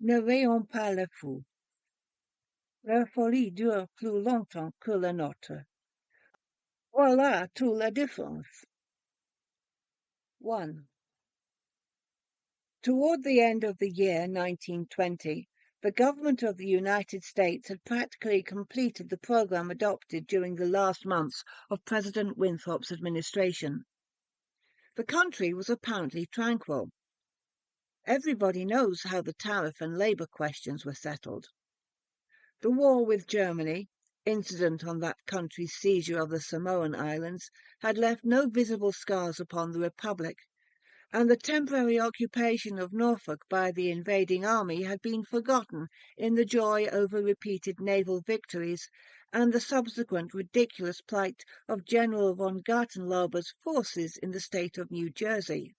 Ne rayons pas le fou. La folie dure plus longtemps que la nôtre. Voilà toute la différence. 1. Toward the end of the year 1920, the government of the United States had practically completed the program adopted during the last months of President Winthrop's administration. The country was apparently tranquil. Everybody knows how the tariff and labor questions were settled. The war with Germany, incident on that country's seizure of the Samoan Islands, had left no visible scars upon the Republic, and the temporary occupation of Norfolk by the invading army had been forgotten in the joy over repeated naval victories and the subsequent ridiculous plight of General von Gartenlauber's forces in the state of New Jersey.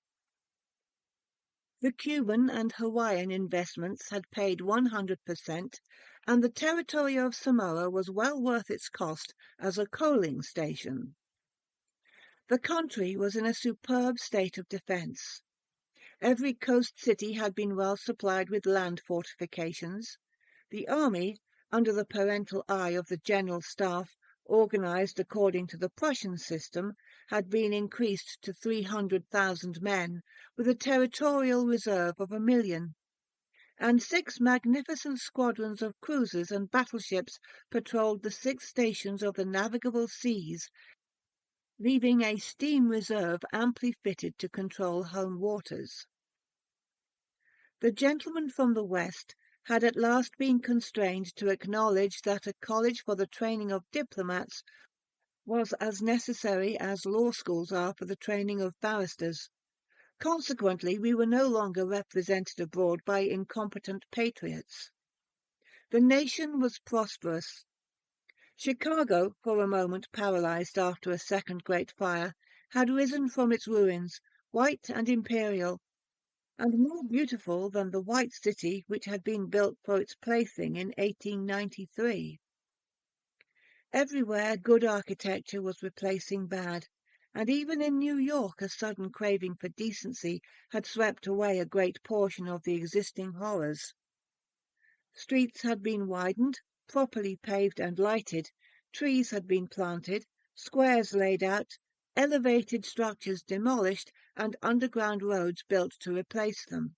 The Cuban and Hawaiian investments had paid 100%, and the territory of Samoa was well worth its cost as a coaling station. The country was in a superb state of defense. Every coast city had been well supplied with land fortifications. The army, under the parental eye of the General Staff, organized according to the Prussian system, had been increased to 300,000 men, with a territorial reserve of 1,000,000, and 6 magnificent squadrons of cruisers and battleships patrolled the 6 stations of the navigable seas, leaving a steam reserve amply fitted to control home waters. The gentlemen from the West had at last been constrained to acknowledge that a college for the training of diplomats was as necessary as law schools are for the training of barristers. Consequently, we were no longer represented abroad by incompetent patriots. The nation was prosperous. Chicago, for a moment paralyzed after a second great fire, had risen from its ruins, white and imperial, and more beautiful than the White City which had been built for its plaything in 1893. Everywhere good architecture was replacing bad, and even in New York a sudden craving for decency had swept away a great portion of the existing horrors. Streets had been widened, properly paved and lighted, trees had been planted, squares laid out, elevated structures demolished, and underground roads built to replace them.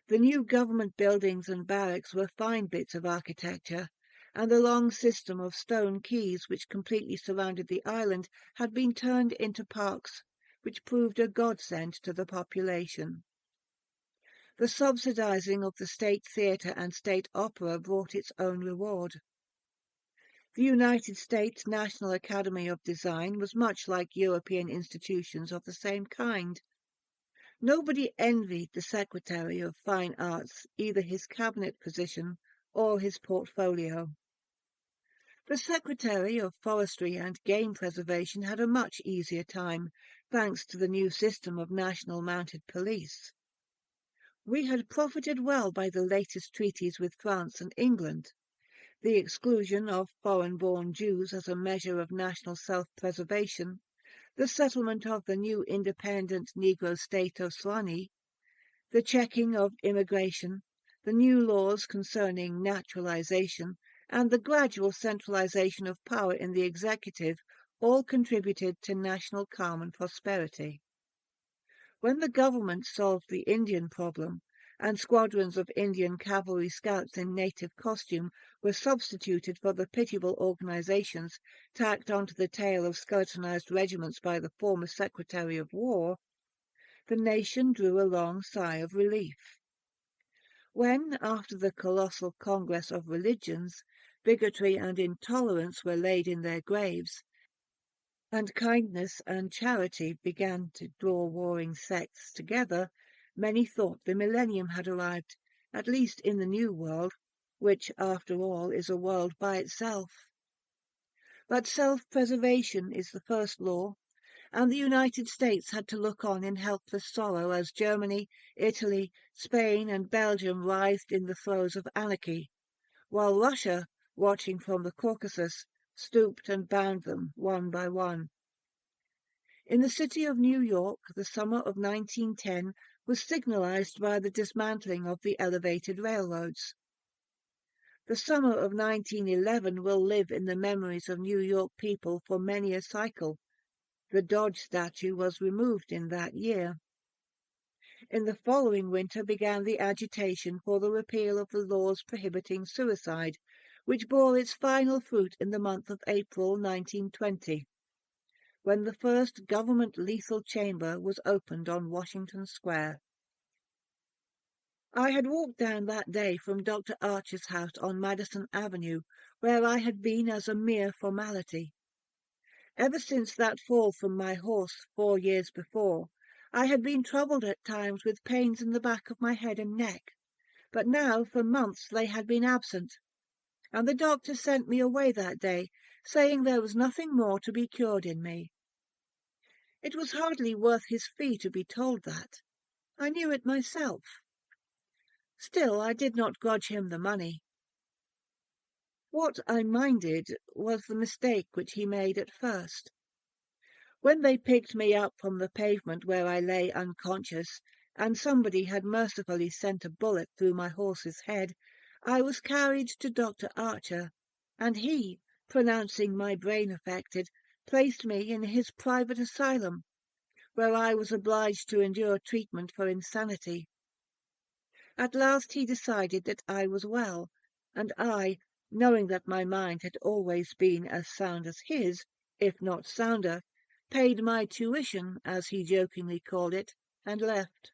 The new government buildings and barracks were fine bits of architecture, and the long system of stone quays which completely surrounded the island had been turned into parks, which proved a godsend to the population. The subsidizing of the State Theatre and State Opera brought its own reward. The United States National Academy of Design was much like European institutions of the same kind. Nobody envied the Secretary of Fine Arts either his cabinet position or his portfolio. The Secretary of Forestry and Game Preservation had a much easier time, thanks to the new system of national mounted police. We had profited well by the latest treaties with France and England. The exclusion of foreign-born Jews as a measure of national self-preservation, the settlement of the new independent Negro state of Swanee, the checking of immigration, the new laws concerning naturalization, and the gradual centralization of power in the executive all contributed to national calm and prosperity. When the government solved the Indian problem, and squadrons of Indian cavalry scouts in native costume were substituted for the pitiable organizations tacked onto the tail of skeletonized regiments by the former Secretary of War, the nation drew a long sigh of relief. When, after the colossal Congress of Religions, bigotry and intolerance were laid in their graves, and kindness and charity began to draw warring sects together, many thought the millennium had arrived, at least in the New World, which, after all, is a world by itself. But self-preservation is the first law, and the United States had to look on in helpless sorrow as Germany, Italy, Spain, and Belgium writhed in the throes of anarchy, while Russia, watching from the Caucasus, stooped and bound them one by one. In the city of New York, the summer of 1910 was signalized by the dismantling of the elevated railroads. The summer of 1911 will live in the memories of New York people for many a cycle. The Dodge statue was removed in that year. In the following winter began the agitation for the repeal of the laws prohibiting suicide, which bore its final fruit in the month of April 1920, when the first government lethal chamber was opened on Washington Square. I had walked down that day from Dr. Archer's house on Madison Avenue, where I had been as a mere formality. Ever since that fall from my horse 4 years before, I had been troubled at times with pains in the back of my head and neck, but now for months they had been absent, and the doctor sent me away that day, saying there was nothing more to be cured in me. It was hardly worth his fee to be told that. I knew it myself. Still, I did not grudge him the money. What I minded was the mistake which he made at first. When they picked me up from the pavement where I lay unconscious, and somebody had mercifully sent a bullet through my horse's head, I was carried to Dr. Archer, and he, pronouncing my brain affected, placed me in his private asylum, where I was obliged to endure treatment for insanity. At last he decided that I was well, and I, knowing that my mind had always been as sound as his, if not sounder, paid my tuition, as he jokingly called it, and left.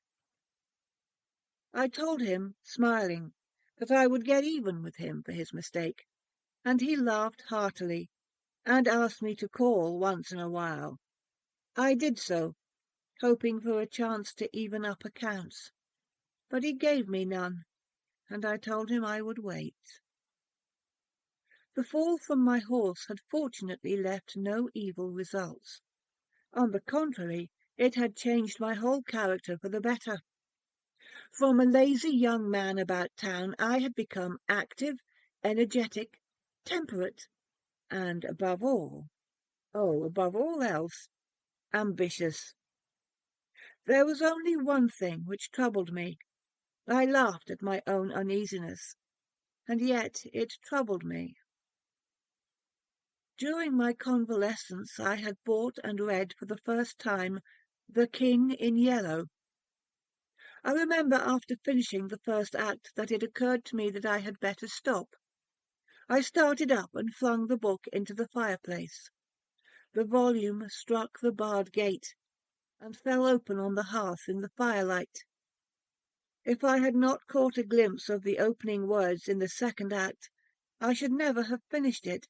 I told him, smiling, that I would get even with him for his mistake, and he laughed heartily, and asked me to call once in a while. I did so, hoping for a chance to even up accounts, but he gave me none, and I told him I would wait. The fall from my horse had fortunately left no evil results. On the contrary, it had changed my whole character for the better. From a lazy young man about town, I had become active, energetic, temperate, and above all else, ambitious. There was only one thing which troubled me. I laughed at my own uneasiness, and yet it troubled me. During my convalescence I had bought and read for the first time The King in Yellow. I remember after finishing the first act that it occurred to me that I had better stop. I started up and flung the book into the fireplace. The volume struck the barred gate, and fell open on the hearth in the firelight. If I had not caught a glimpse of the opening words in the second act, I should never have finished it.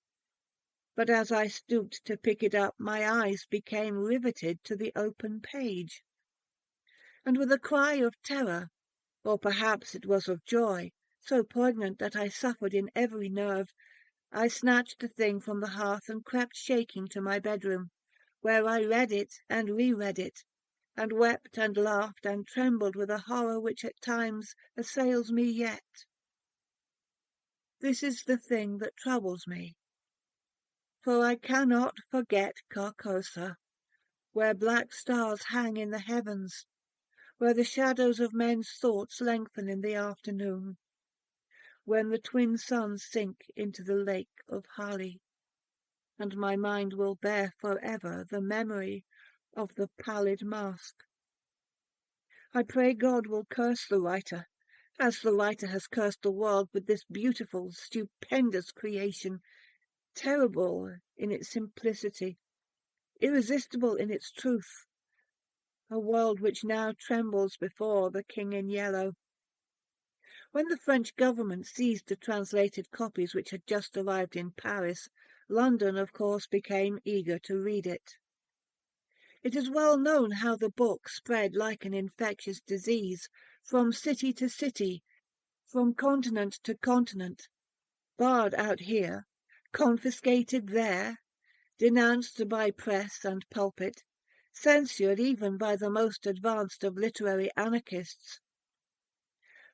But as I stooped to pick it up, my eyes became riveted to the open page. And with a cry of terror, or perhaps it was of joy, so poignant that I suffered in every nerve, I snatched the thing from the hearth and crept shaking to my bedroom, where I read it and re-read it, and wept and laughed and trembled with a horror which at times assails me yet. This is the thing that troubles me, for I cannot forget Carcosa, where black stars hang in the heavens, where the shadows of men's thoughts lengthen in the afternoon, when the twin suns sink into the lake of Hali, and my mind will bear forever the memory of the pallid mask. I pray God will curse the writer, as the writer has cursed the world with this beautiful, stupendous creation, terrible in its simplicity, irresistible in its truth, a world which now trembles before the King in Yellow. When the French government seized the translated copies which had just arrived in Paris, London, of course, became eager to read it. It is well known how the book spread like an infectious disease from city to city, from continent to continent, barred out here, confiscated there, denounced by press and pulpit, censured even by the most advanced of literary anarchists.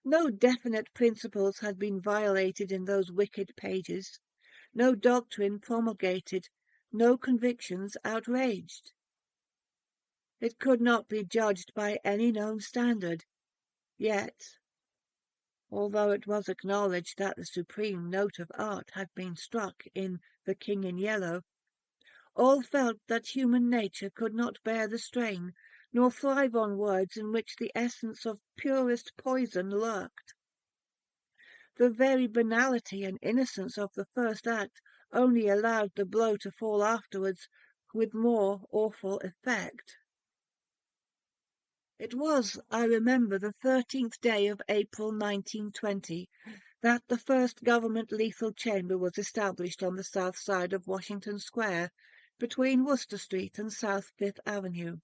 No definite principles had been violated in those wicked pages, no doctrine promulgated, no convictions outraged. It could not be judged by any known standard. Yet, although it was acknowledged that the supreme note of art had been struck in The King in Yellow, all felt that human nature could not bear the strain, nor thrive on words in which the essence of purest poison lurked. The very banality and innocence of the first act only allowed the blow to fall afterwards with more awful effect. It was, I remember, the 13th day of April 1920 that the first government lethal chamber was established on the south side of Washington Square, between Worcester Street and South Fifth Avenue.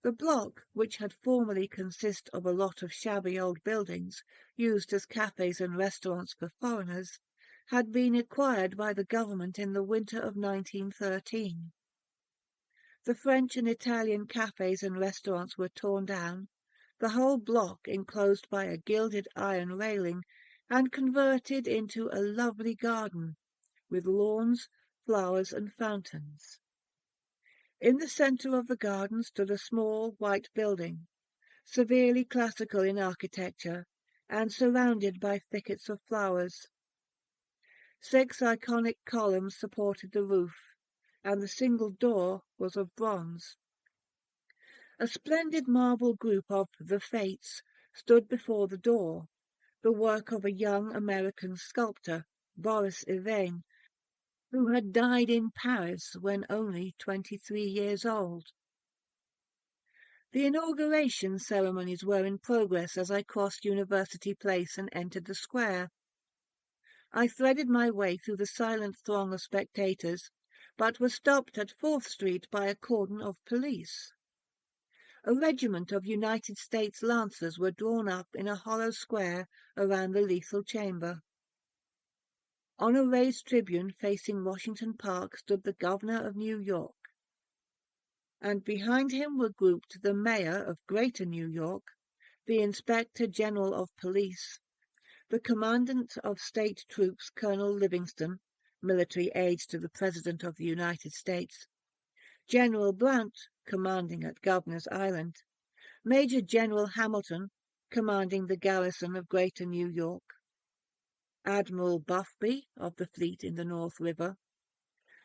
The block, which had formerly consisted of a lot of shabby old buildings, used as cafes and restaurants for foreigners, had been acquired by the government in the winter of 1913. The French and Italian cafes and restaurants were torn down, the whole block enclosed by a gilded iron railing, and converted into a lovely garden, with lawns, flowers, and fountains. In the centre of the garden stood a small white building, severely classical in architecture, and surrounded by thickets of flowers. 6 iconic columns supported the roof, and the single door was of bronze. A splendid marble group of the Fates stood before the door, the work of a young American sculptor, Boris Yvain, who had died in Paris when only 23 years old. The inauguration ceremonies were in progress as I crossed University Place and entered the square. I threaded my way through the silent throng of spectators, but was stopped at 4th Street by a cordon of police. A regiment of United States Lancers were drawn up in a hollow square around the lethal chamber. On a raised tribune facing Washington Park stood the Governor of New York, and behind him were grouped the Mayor of Greater New York, the Inspector General of Police, the Commandant of State Troops Colonel Livingston, military aide to the President of the United States, General Blunt, commanding at Governor's Island, Major General Hamilton, commanding the garrison of Greater New York, Admiral Buffby of the fleet in the North River,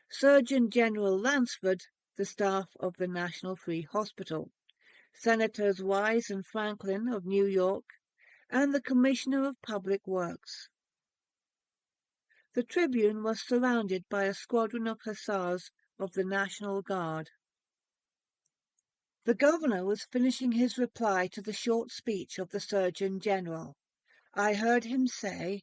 Surgeon General Lansford, the staff of the National Free Hospital, Senators Wise and Franklin of New York, and the Commissioner of Public Works. The tribune was surrounded by a squadron of hussars of the National Guard. The governor was finishing his reply to the short speech of the Surgeon General. I heard him say,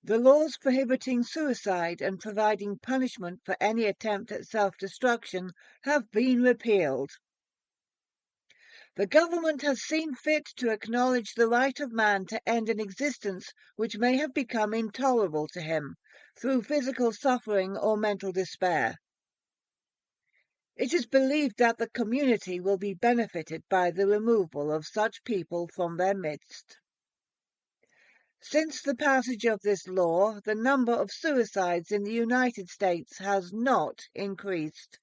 "The laws prohibiting suicide and providing punishment for any attempt at self-destruction have been repealed. The government has seen fit to acknowledge the right of man to end an existence which may have become intolerable to him, through physical suffering or mental despair. It is believed that the community will be benefited by the removal of such people from their midst. Since the passage of this law, the number of suicides in the United States has not increased.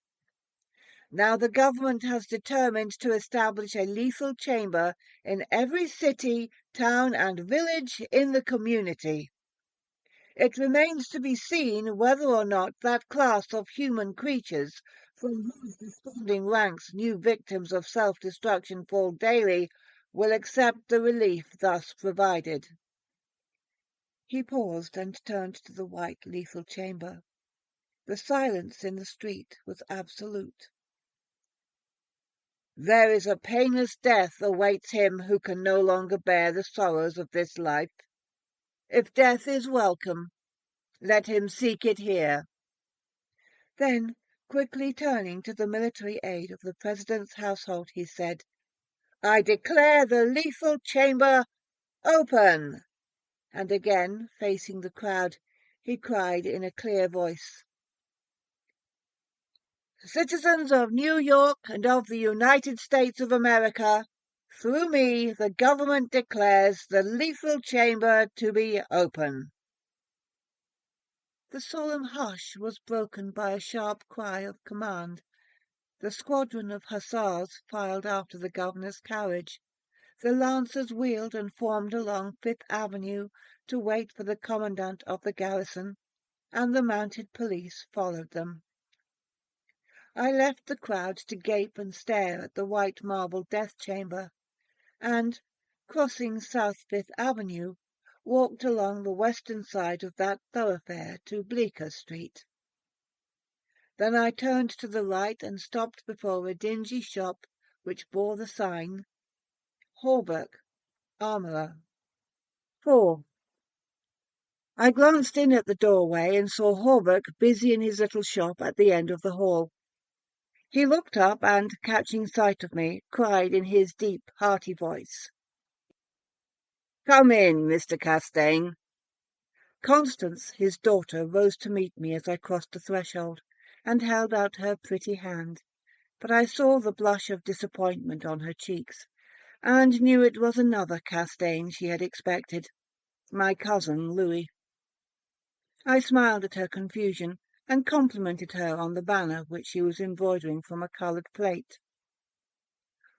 Now the government has determined to establish a lethal chamber in every city, town, and village in the community. It remains to be seen whether or not that class of human creatures, from whose desponding ranks new victims of self-destruction fall daily, will accept the relief thus provided." He paused and turned to the white lethal chamber. The silence in the street was absolute. "There is a painless death awaits him who can no longer bear the sorrows of this life. If death is welcome, let him seek it here." Then, quickly turning to the military aide of the President's household, he said, "I declare the lethal chamber open." And again, facing the crowd, he cried in a clear voice, "Citizens of New York and of the United States of America, through me the government declares the lethal chamber to be open." The solemn hush was broken by a sharp cry of command. The squadron of hussars filed after the governor's carriage. The lancers wheeled and formed along Fifth Avenue to wait for the commandant of the garrison, and the mounted police followed them. I left the crowd to gape and stare at the white marble death chamber, and, crossing South Fifth Avenue, walked along the western side of that thoroughfare to Bleecker Street. Then I turned to the right and stopped before a dingy shop which bore the sign, Hawberk, Armourer. 4. I glanced in at the doorway and saw Hawberk busy in his little shop at the end of the hall. He looked up and, catching sight of me, cried in his deep, hearty voice, "Come in, Mr. Castaigne." Constance, his daughter, rose to meet me as I crossed the threshold, and held out her pretty hand, but I saw the blush of disappointment on her cheeks, and knew it was another Castaigne she had expected, my cousin Louis. I smiled at her confusion, and complimented her on the banner which she was embroidering from a coloured plate.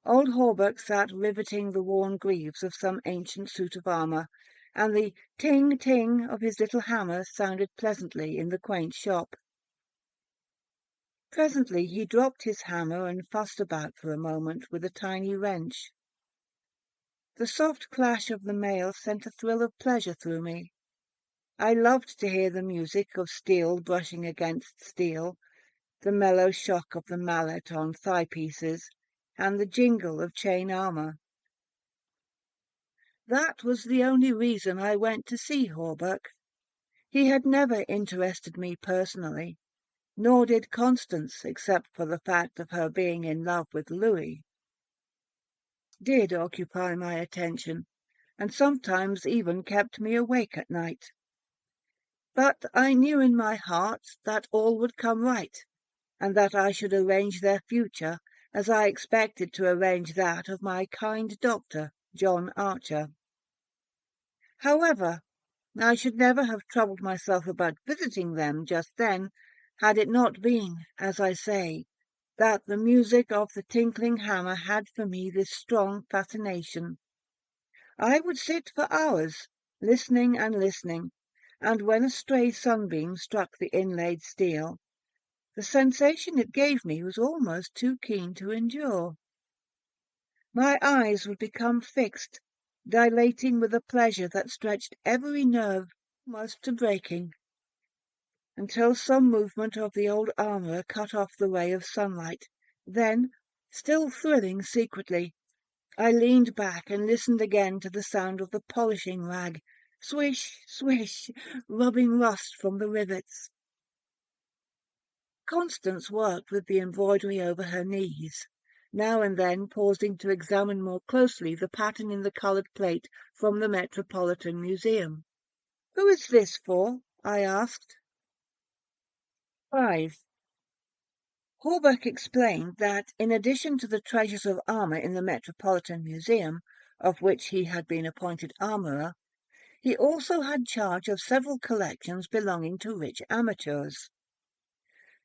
Old Hawberk sat riveting the worn greaves of some ancient suit of armour, and the ting-ting of his little hammer sounded pleasantly in the quaint shop. Presently he dropped his hammer and fussed about for a moment with a tiny wrench. The soft clash of the mail sent a thrill of pleasure through me. I loved to hear the music of steel brushing against steel, the mellow shock of the mallet on thigh-pieces, and the jingle of chain armour. That was the only reason I went to see Hawberk. He had never interested me personally, nor did Constance, except for the fact of her being in love with Louis, did occupy my attention, and sometimes even kept me awake at night. But I knew in my heart that all would come right, and that I should arrange their future as I expected to arrange that of my kind doctor, John Archer. However, I should never have troubled myself about visiting them just then, had it not been, as I say, that the music of the tinkling hammer had for me this strong fascination. I would sit for hours, listening and listening, and when a stray sunbeam struck the inlaid steel, the sensation it gave me was almost too keen to endure. My eyes would become fixed, dilating with a pleasure that stretched every nerve almost to breaking, until some movement of the old armourer cut off the ray of sunlight. Then, still thrilling secretly, I leaned back and listened again to the sound of the polishing rag, swish, swish, rubbing rust from the rivets. Constance worked with the embroidery over her knees, now and then pausing to examine more closely the pattern in the coloured plate from the Metropolitan Museum. "Who is this for?" I asked. 5. Hawberk explained that, in addition to the treasures of armour in the Metropolitan Museum, of which he had been appointed armourer, he also had charge of several collections belonging to rich amateurs.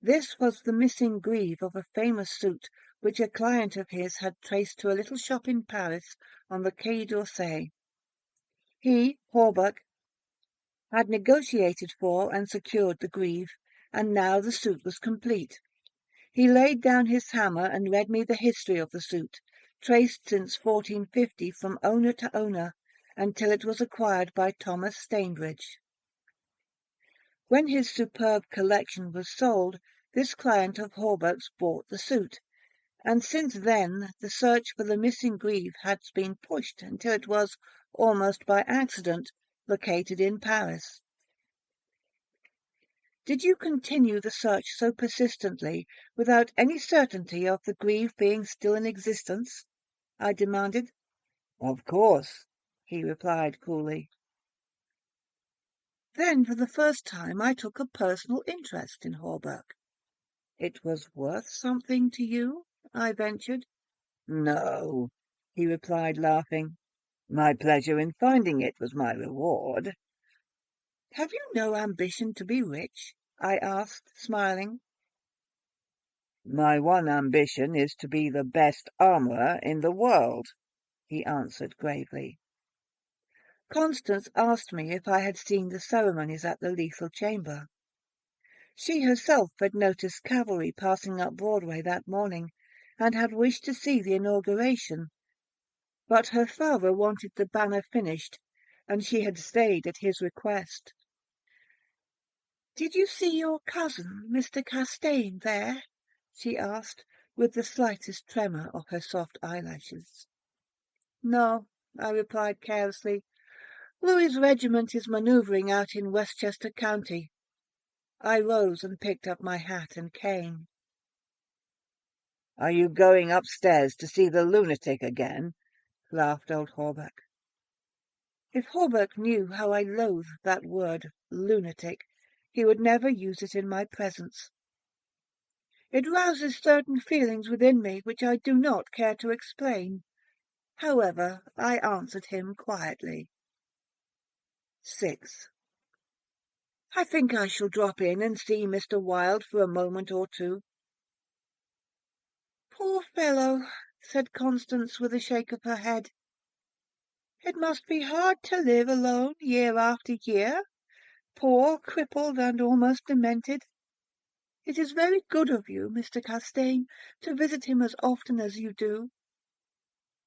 This was the missing greave of a famous suit which a client of his had traced to a little shop in Paris on the Quai d'Orsay. He, Hawberk, had negotiated for and secured the greave, and now the suit was complete. He laid down his hammer and read me the history of the suit, traced since 1450 from owner to owner, until it was acquired by Thomas Stainbridge. When his superb collection was sold, this client of Hawberk's bought the suit, and since then the search for the missing greave had been pushed until it was, almost by accident, located in Paris. "Did you continue the search so persistently, without any certainty of the greave being still in existence?" I demanded. "Of course," he replied coolly. Then for the first time I took a personal interest in Hawberk. "It was worth something to you?" I ventured. "No," he replied, laughing. "My pleasure in finding it was my reward." "Have you no ambition to be rich?" I asked, smiling. "My one ambition is to be the best armourer in the world," he answered gravely. Constance asked me if I had seen the ceremonies at the Lethal Chamber. She herself had noticed cavalry passing up Broadway that morning, and had wished to see the inauguration. But her father wanted the banner finished, and she had stayed at his request. "Did you see your cousin, Mr. Castaigne, there?" she asked, with the slightest tremor of her soft eyelashes. "No," I replied carelessly. "Louis's regiment is manoeuvring out in Westchester County." I rose and picked up my hat and cane. "Are you going upstairs to see the lunatic again?" laughed old Hawberk. If Hawberk knew how I loathe that word, lunatic, he would never use it in my presence. It rouses certain feelings within me which I do not care to explain. However, I answered him quietly. 6. I think I shall drop in and see Mr. Wilde for a moment or two. "Poor fellow," said Constance with a shake of her head. "It must be hard to live alone year after year, poor, crippled, and almost demented. It is very good of you, Mr. Castaigne, to visit him as often as you do."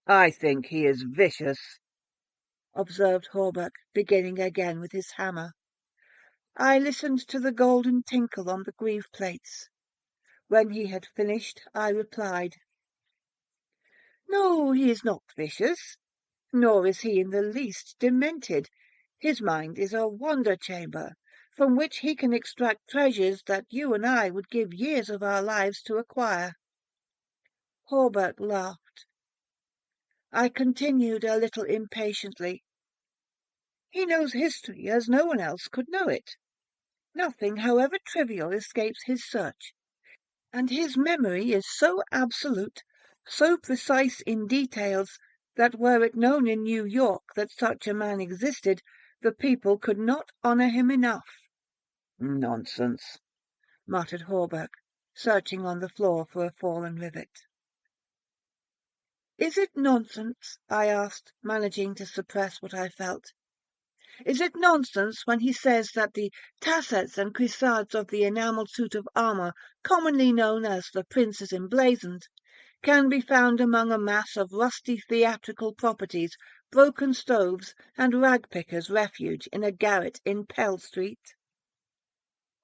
"I think he is vicious," observed Hawberk, beginning again with his hammer. I listened to the golden tinkle on the greave plates. When he had finished, I replied, "No, he is not vicious, nor is he in the least demented. His mind is a wonder-chamber, from which he can extract treasures that you and I would give years of our lives to acquire." Hawberk laughed. I continued a little impatiently. "He knows history as no one else could know it. Nothing, however trivial, escapes his search, and his memory is so absolute, so precise in details, that were it known in New York that such a man existed, the people could not honour him enough." "Nonsense," muttered Hawberk, searching on the floor for a fallen rivet. "Is it nonsense?" I asked, managing to suppress what I felt. "Is it nonsense when he says that the tassets and cuissards of the enamelled suit of armour, commonly known as the Prince's Emblazoned, can be found among a mass of rusty theatrical properties, broken stoves, and rag-pickers' refuge in a garret in Pell Street?"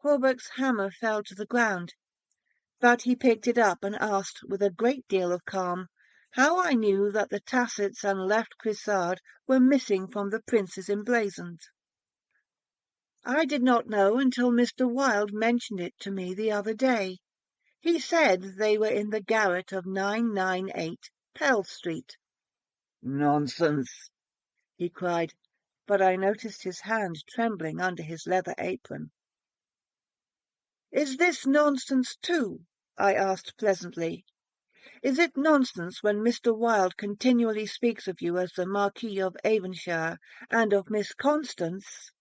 Hawberk's hammer fell to the ground, but he picked it up and asked, with a great deal of calm, how I knew that the tassets and left cuissard were missing from the Prince's Emblazoned. "I did not know until Mr. Wilde mentioned it to me the other day. He said they were in the garret of 998 Pell Street." "Nonsense," he cried, but I noticed his hand trembling under his leather apron. "Is this nonsense too?" I asked pleasantly. "Is it nonsense when Mr. Wilde continually speaks of you as the Marquis of Avonshire, and of Miss Constance—"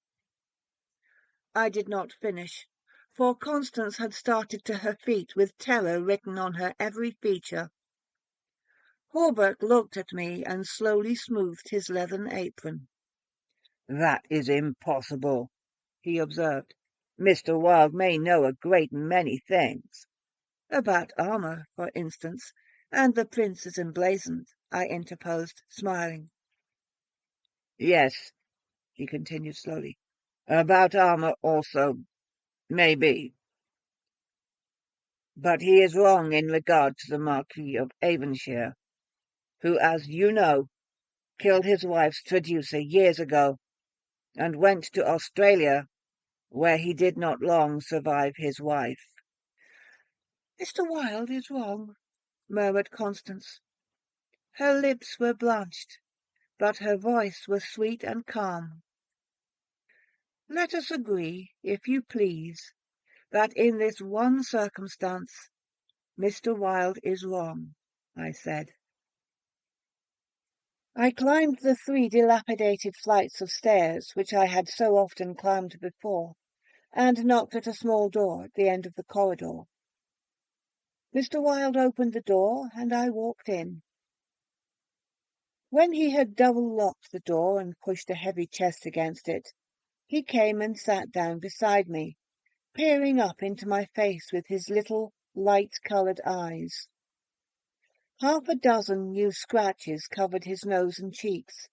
I did not finish, for Constance had started to her feet with terror written on her every feature. Hawberk looked at me and slowly smoothed his leathern apron. "That is impossible," he observed. "Mr. Wilde may know a great many things." "About armour, for instance, and the Prince's Emblazoned," I interposed, smiling. "Yes," he continued slowly, "about armour also, maybe. But he is wrong in regard to the Marquis of Avonshire, who, as you know, killed his wife's traducer years ago, and went to Australia, where he did not long survive his wife." "Mr. Wilde is wrong," murmured Constance. Her lips were blanched, but her voice was sweet and calm. "Let us agree, if you please, that in this one circumstance Mr. Wilde is wrong," I said. I climbed the 3 dilapidated flights of stairs which I had so often climbed before, and knocked at a small door at the end of the corridor. Mr. Wilde opened the door, and I walked in. When he had double-locked the door and pushed a heavy chest against it, he came and sat down beside me, peering up into my face with his little, light-coloured eyes. Half a dozen new scratches covered his nose and cheeks,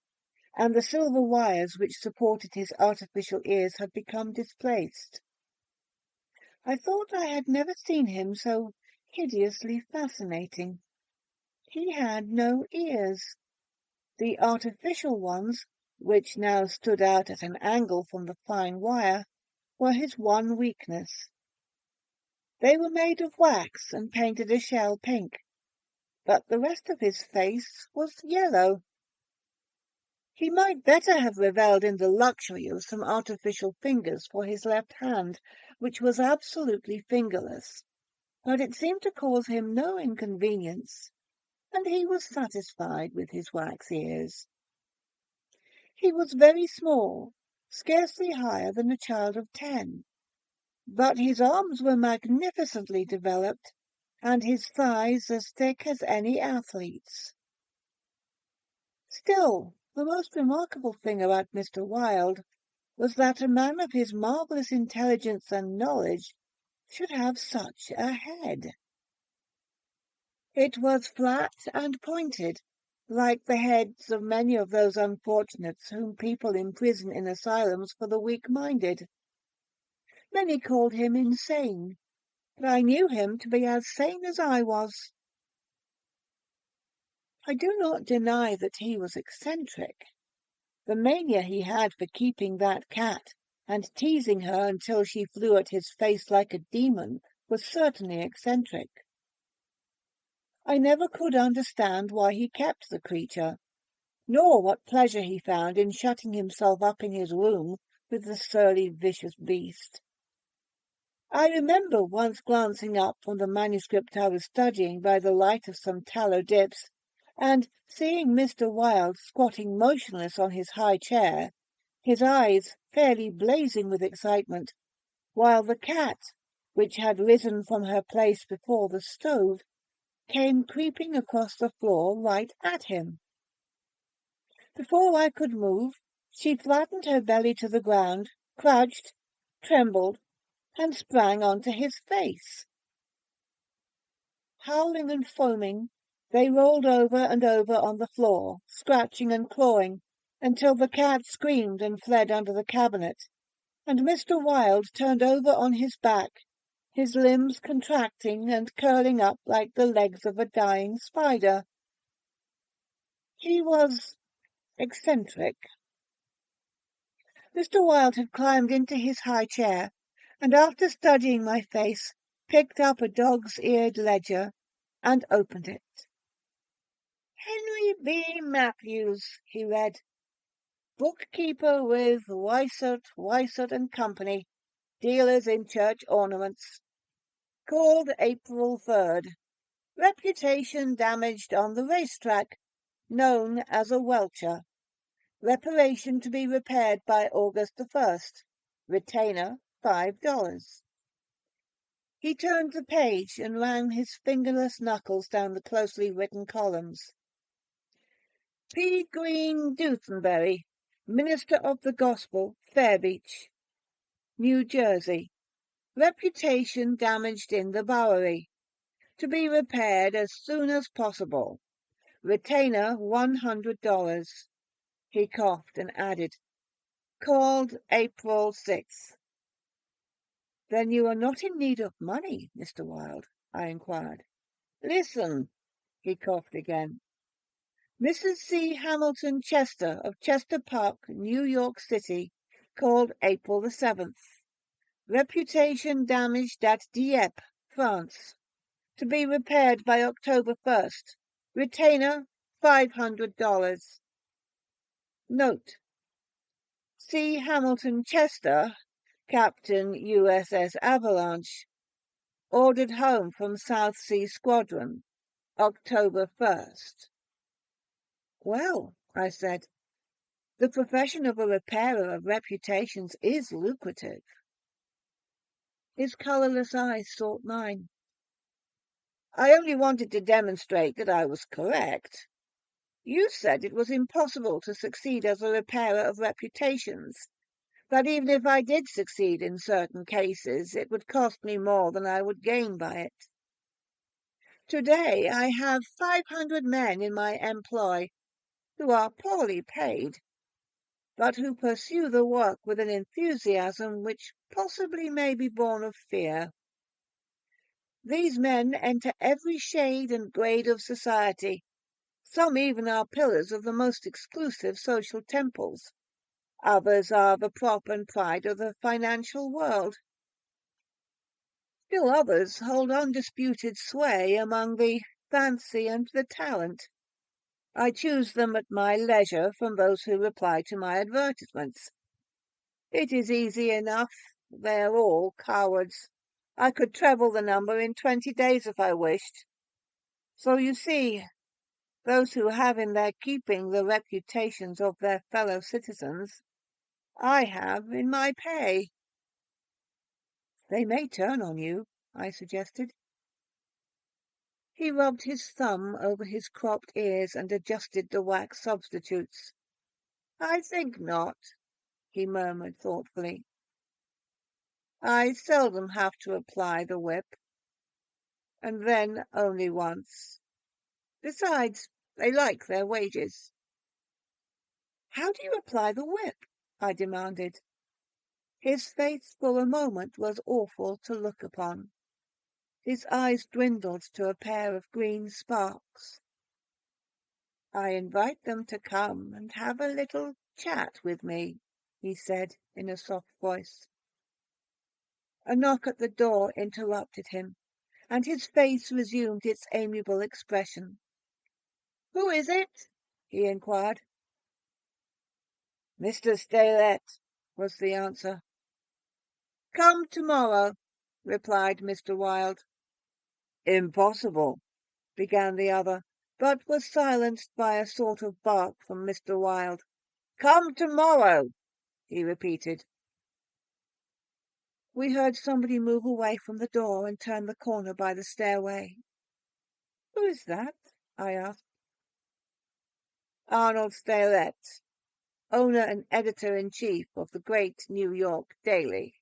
and the silver wires which supported his artificial ears had become displaced. I thought I had never seen him so hideously fascinating. He had no ears. The artificial ones, which now stood out at an angle from the fine wire, were his one weakness. They were made of wax and painted a shell pink, but the rest of his face was yellow. He might better have revelled in the luxury of some artificial fingers for his left hand, which was absolutely fingerless, but it seemed to cause him no inconvenience, and he was satisfied with his wax ears. He was very small, scarcely higher than a child of 10, but his arms were magnificently developed, and his thighs as thick as any athlete's. Still, the most remarkable thing about Mr. Wilde was that a man of his marvellous intelligence and knowledge should have such a head. It was flat and pointed, like the heads of many of those unfortunates whom people imprison in asylums for the weak-minded. Many called him insane, but I knew him to be as sane as I was. I do not deny that he was eccentric. The mania he had for keeping that cat and teasing her until she flew at his face like a demon was certainly eccentric. I never could understand why he kept the creature, nor what pleasure he found in shutting himself up in his room with the surly, vicious beast. I remember once glancing up from the manuscript I was studying by the light of some tallow dips, and seeing Mr. Wilde squatting motionless on his high chair, his eyes fairly blazing with excitement, while the cat, which had risen from her place before the stove, came creeping across the floor right at him. Before I could move, she flattened her belly to the ground, crouched, trembled, and sprang onto his face. Howling and foaming, they rolled over and over on the floor, scratching and clawing, until the cat screamed and fled under the cabinet, and Mr. Wilde turned over on his back, his limbs contracting and curling up like the legs of a dying spider. He was eccentric. Mr. Wilde had climbed into his high chair, and after studying my face, picked up a dog's-eared ledger and opened it. Henry B. Matthews, he read, bookkeeper with Weissert and Company, dealers in church ornaments. Called April 3rd. Reputation damaged on the racetrack, known as a welcher. Reparation to be repaired by August the 1st. Retainer, $5. He turned the page and ran his fingerless knuckles down the closely written columns. P. Green Dusenberry, Minister of the Gospel, Fairbeach, New Jersey. Reputation damaged in the Bowery. To be repaired as soon as possible. Retainer $100. He coughed and added, called April 6th. Then you are not in need of money, Mr. Wilde? I inquired. Listen, he coughed again. Mrs. C. Hamilton Chester of Chester Park, New York City, called April the 7th. Reputation damaged at Dieppe, France. To be repaired by October 1st. Retainer, $500. Note: C. Hamilton Chester, Captain USS Avalanche, ordered home from South Sea Squadron, October 1st. Well, I said, the profession of a repairer of reputations is lucrative. His colourless eyes sought mine. I only wanted to demonstrate that I was correct. You said it was impossible to succeed as a repairer of reputations, that even if I did succeed in certain cases, it would cost me more than I would gain by it. Today I have 500 men in my employ who are poorly paid, but who pursue the work with an enthusiasm which possibly may be born of fear. These men enter every shade and grade of society. Some even are pillars of the most exclusive social temples. Others are the prop and pride of the financial world. Still others hold undisputed sway among the fancy and the talent. I choose them at my leisure from those who reply to my advertisements. It is easy enough. They are all cowards. I could treble the number in 20 days if I wished. So you see, those who have in their keeping the reputations of their fellow citizens, I have in my pay. They may turn on you, I suggested. He rubbed his thumb over his cropped ears and adjusted the wax substitutes. I think not, he murmured thoughtfully. I seldom have to apply the whip, and then only once. Besides, they like their wages. How do you apply the whip? I demanded. His face for a moment was awful to look upon. His eyes dwindled to a pair of green sparks. I invite them to come and have a little chat with me, he said in a soft voice. A knock at the door interrupted him, and his face resumed its amiable expression. Who is it? He inquired. Mr. Steylette, was the answer. Come tomorrow, replied Mr. Wilde. Impossible, began the other, but was silenced by a sort of bark from Mr. Wilde. Come tomorrow, he repeated. We heard somebody move away from the door and turn the corner by the stairway. Who is that? I asked. Arnold Steylette, owner and editor-in-chief of the great New York Daily.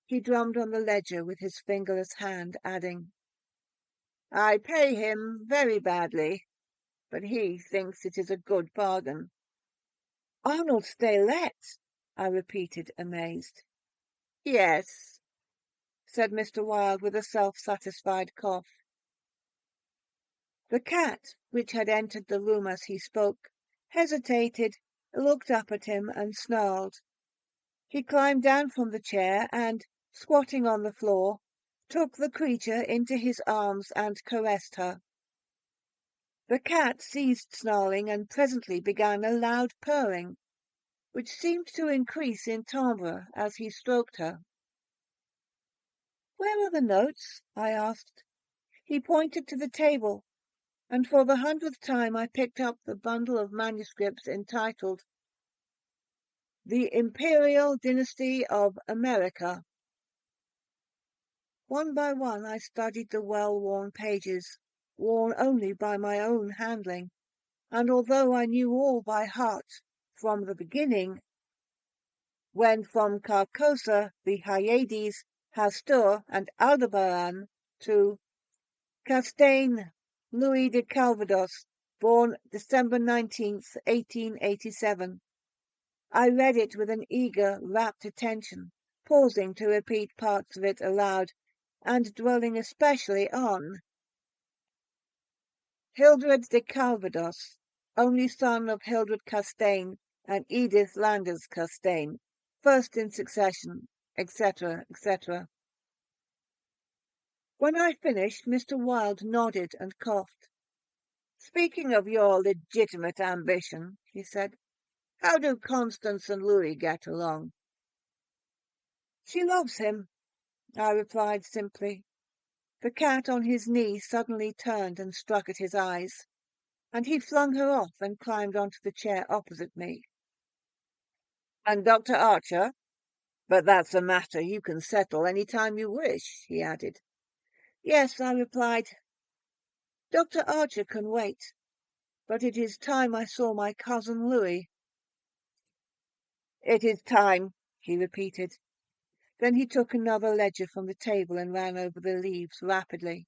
He drummed on the ledger with his fingerless hand, adding, I pay him very badly, but he thinks it is a good bargain. Arnold Steylette, I repeated, amazed. Yes, said Mr. Wilde with a self-satisfied cough. The cat, which had entered the room as he spoke, hesitated, looked up at him, and snarled. He climbed down from the chair and, squatting on the floor, took the creature into his arms and caressed her. The cat ceased snarling and presently began a loud purring, which seemed to increase in timbre as he stroked her. Where are the notes? I asked. He pointed to the table, and for the 100th time I picked up the bundle of manuscripts entitled The Imperial Dynasty of America. One by one I studied the well-worn pages, worn only by my own handling, and although I knew all by heart from the beginning, when from Carcosa, the Hyades, Hastur, and Aldebaran, to Castaigne, Louis de Calvados, born December 19th, 1887. I read it with an eager, rapt attention, pausing to repeat parts of it aloud, and dwelling especially on Hildred de Calvados, only son of Hildred Castaigne and Edith Landers Castaigne, first in succession, etc., etc. When I finished, Mr. Wilde nodded and coughed. Speaking of your legitimate ambition, he said, how do Constance and Louis get along? She loves him, I replied simply. The cat on his knee suddenly turned and struck at his eyes, and he flung her off and climbed onto the chair opposite me. And Dr. Archer? But that's a matter you can settle any time you wish, he added. Yes, I replied, Dr. Archer can wait, but it is time I saw my cousin Louis. It is time, He repeated. Then he took another ledger from the table and ran over the leaves rapidly.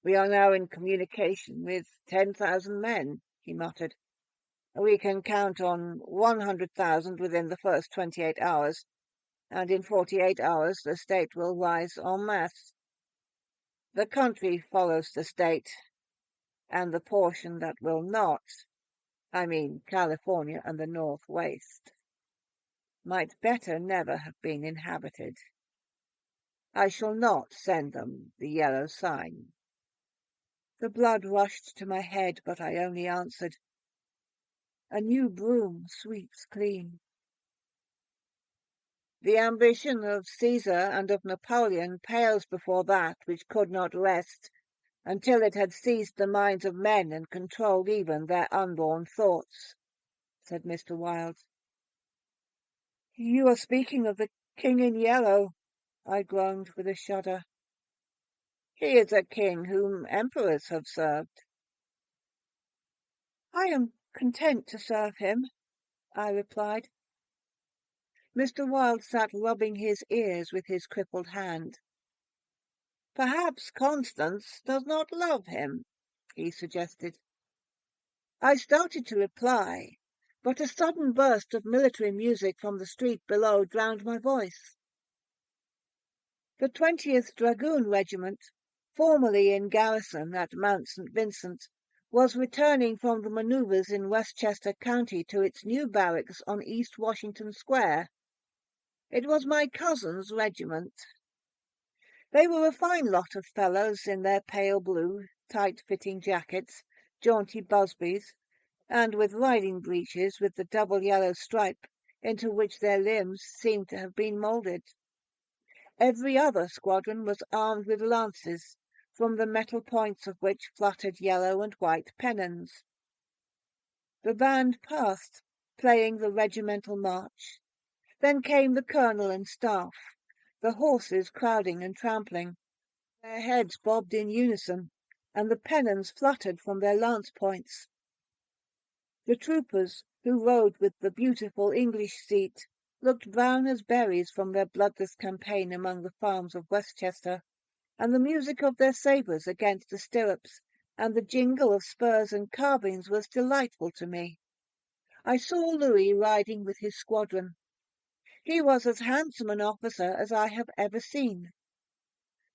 We are now in communication with 10,000 men, he muttered. We can count on 100,000 within the first 28 hours, and in 48 hours the state will rise en masse. The country follows the state, and the portion that will not, I mean California and the Northwest, might better never have been inhabited. I shall not send them the yellow sign. The blood rushed to my head, but I only answered, "A new broom sweeps clean." The ambition of Caesar and of Napoleon pales before that which could not rest until it had seized the minds of men and controlled even their unborn thoughts, said Mr. Wilde. You are speaking of the King in Yellow, I groaned with a shudder. He is a king whom emperors have served. I am content to serve him, I replied. Mr. Wilde sat rubbing his ears with his crippled hand. Perhaps Constance does not love him, he suggested. I started to reply, but a sudden burst of military music from the street below drowned my voice. The 20th Dragoon Regiment, formerly in garrison at Mount St. Vincent, was returning from the manoeuvres in Westchester County to its new barracks on East Washington Square. It was my cousin's regiment. They were a fine lot of fellows in their pale blue, tight-fitting jackets, jaunty busbies, and with riding breeches with the double yellow stripe into which their limbs seemed to have been moulded. Every other squadron was armed with lances, from the metal points of which fluttered yellow and white pennons. The band passed, playing the regimental march. Then came the colonel and staff, the horses crowding and trampling. Their heads bobbed in unison, and the pennons fluttered from their lance points. The troopers, who rode with the beautiful English seat, looked brown as berries from their bloodless campaign among the farms of Westchester, and the music of their sabres against the stirrups and the jingle of spurs and carbines was delightful to me. I saw Louis riding with his squadron. He was as handsome an officer as I have ever seen.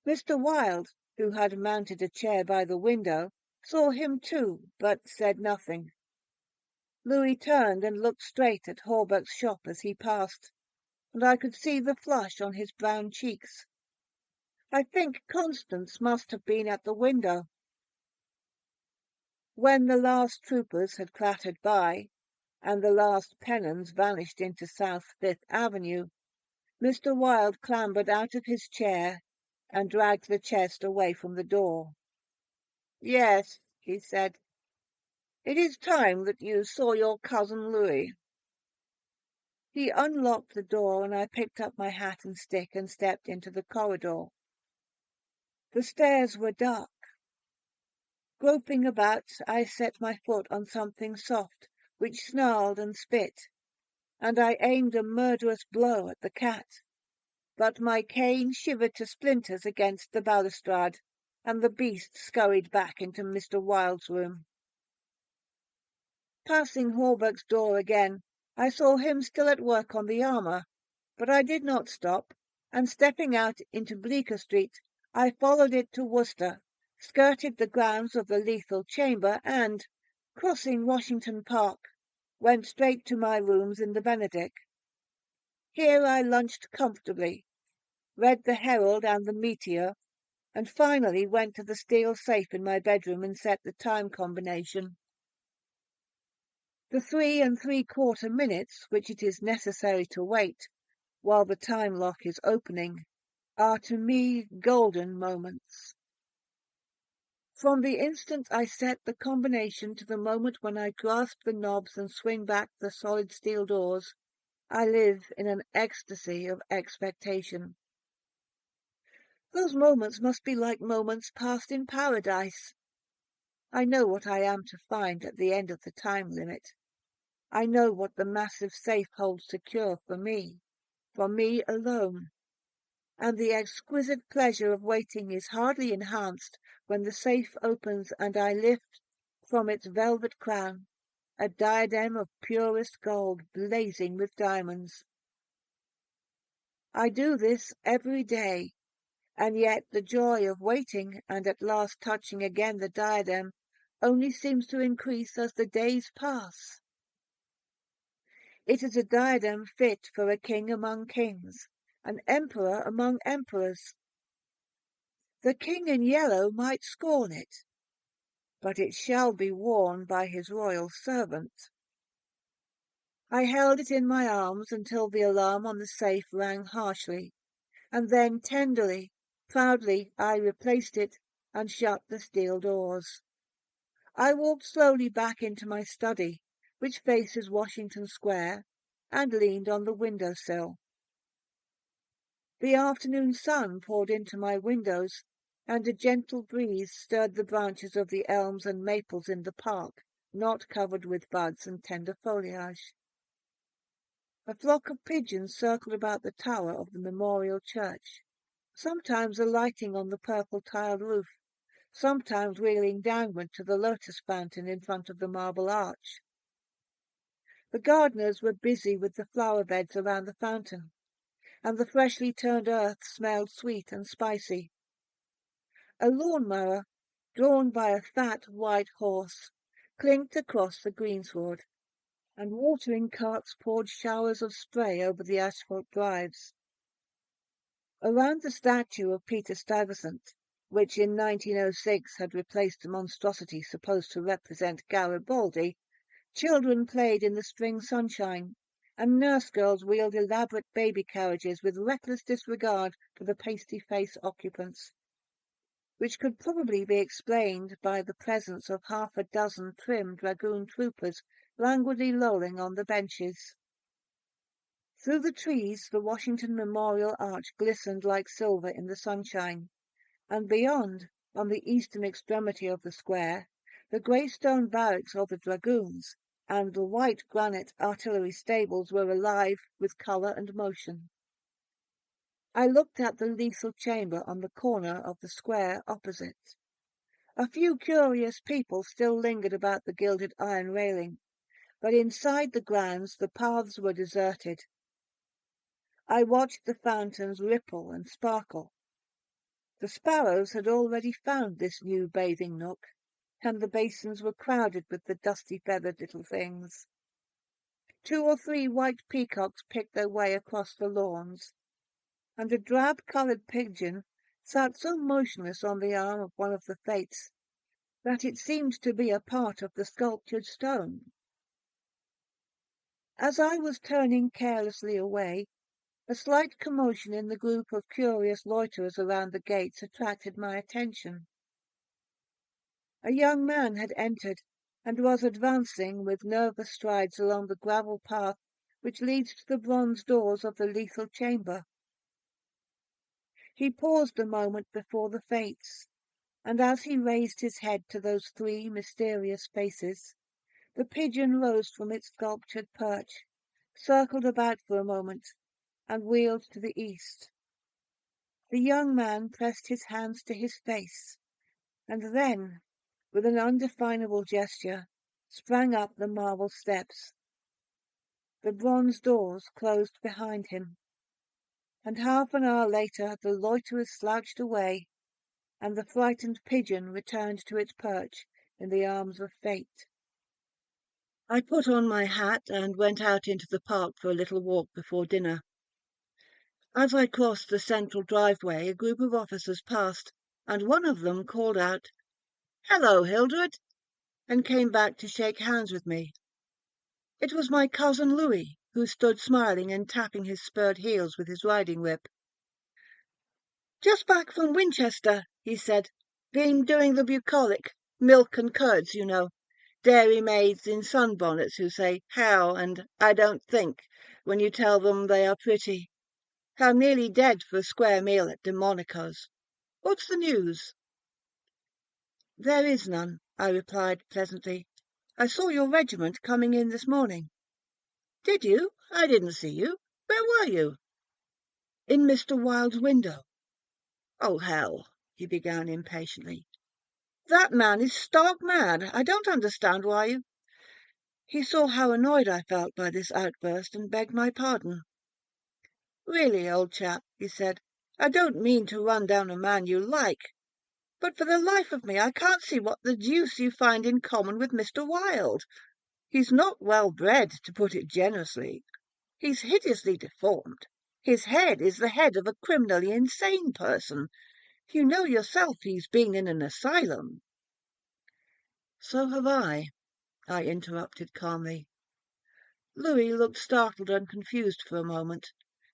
Mr. Wilde, who had mounted a chair by the window, saw him too, but said nothing. Louis turned and looked straight at Hawberk's shop as he passed, and I could see the flush on his brown cheeks. I think Constance must have been at the window. When the last troopers had clattered by, and the last pennons vanished into South Fifth Avenue, Mr. Wilde clambered out of his chair and dragged the chest away from the door. Yes, he said, it is time that you saw your cousin Louis. He unlocked the door, and I picked up my hat and stick and stepped into the corridor. The stairs were dark. Groping about, I set my foot on something soft, which snarled and spit, and I aimed a murderous blow at the cat. But my cane shivered to splinters against the balustrade, and the beast scurried back into Mr. Wilde's room. Passing Hawberk's door again, I saw him still at work on the armour, but I did not stop, and stepping out into Bleecker Street, I followed it to Worcester, skirted the grounds of the Lethal Chamber, and, crossing Washington Park, went straight to my rooms in the Benedick. Here I lunched comfortably, read the Herald and the Meteor, and finally went to the steel safe in my bedroom and set the time combination. The 3 3/4 minutes which it is necessary to wait while the time lock is opening are to me golden moments. From the instant I set the combination to the moment when I grasp the knobs and swing back the solid steel doors, I live in an ecstasy of expectation. Those moments must be like moments passed in paradise. I know what I am to find at the end of the time limit. I know what the massive safe holds secure for me alone. And the exquisite pleasure of waiting is hardly enhanced when the safe opens and I lift from its velvet crown a diadem of purest gold blazing with diamonds. I do this every day, and yet the joy of waiting and at last touching again the diadem only seems to increase as the days pass. It is a diadem fit for a king among kings, an emperor among emperors. The king in yellow might scorn it, but it shall be worn by his royal servant. I held it in my arms until the alarm on the safe rang harshly, and then tenderly, proudly I replaced it and shut the steel doors. I walked slowly back into my study, which faces Washington Square, and leaned on the window sill. The afternoon sun poured into my windows, and a gentle breeze stirred the branches of the elms and maples in the park, not covered with buds and tender foliage. A flock of pigeons circled about the tower of the memorial church, sometimes alighting on the purple-tiled roof, sometimes wheeling downward to the lotus fountain in front of the marble arch. The gardeners were busy with the flower beds around the fountain, and the freshly turned earth smelled sweet and spicy. A lawn-mower, drawn by a fat white horse, clinked across the greensward, and watering carts poured showers of spray over the asphalt drives. Around the statue of Peter Stuyvesant, which in 1906 had replaced a monstrosity supposed to represent Garibaldi, children played in the spring sunshine, and nurse girls wheeled elaborate baby carriages with reckless disregard for the pasty-faced occupants, which could probably be explained by the presence of half a dozen trim dragoon troopers languidly lolling on the benches. Through the trees the Washington Memorial Arch glistened like silver in the sunshine, and beyond, on the eastern extremity of the square, the grey stone barracks of the dragoons and the white granite artillery stables were alive with colour and motion. I looked at the lethal chamber on the corner of the square opposite. A few curious people still lingered about the gilded iron railing, but inside the grounds the paths were deserted. I watched the fountains ripple and sparkle. The sparrows had already found this new bathing nook, and the basins were crowded with the dusty-feathered little things. 2 or 3 white peacocks picked their way across the lawns, and a drab-coloured pigeon sat so motionless on the arm of one of the Fates that it seemed to be a part of the sculptured stone. As I was turning carelessly away, a slight commotion in the group of curious loiterers around the gates attracted my attention. A young man had entered, and was advancing with nervous strides along the gravel path which leads to the bronze doors of the lethal chamber. He paused a moment before the Fates, and as he raised his head to those 3 mysterious faces, the pigeon rose from its sculptured perch, circled about for a moment, and wheeled to the east. The young man pressed his hands to his face, and then, with an undefinable gesture, sprang up the marble steps. The bronze doors closed behind him, and half an hour later the loiterers slouched away, and the frightened pigeon returned to its perch in the arms of fate. I put on my hat and went out into the park for a little walk before dinner. As I crossed the central driveway, a group of officers passed, and one of them called out, "Hello, Hildred," and came back to shake hands with me. It was my cousin Louis, who stood smiling and tapping his spurred heels with his riding whip. "Just back from Winchester," he said. "Been doing the bucolic, milk and curds, you know. Dairy maids in sunbonnets who say 'how' and 'I don't think' when you tell them they are pretty. How nearly dead for a square meal at Delmonico's. What's the news?" "There is none," I replied pleasantly. "I saw your regiment coming in this morning." "Did you? I didn't see you. Where were you?" "In Mr. Wilde's window." "Oh, hell," he began impatiently. "That man is stark mad. I don't understand why you—" He saw how annoyed I felt by this outburst and begged my pardon. "Really, old chap," he said, "I don't mean to run down a man you like, but for the life of me I can't see what the deuce you find in common with Mr. Wilde. He's not well bred, to put it generously. He's hideously deformed. His head is the head of a criminally insane person. You know yourself he's been in an asylum." "So have I interrupted calmly. Louis looked startled and confused for a moment,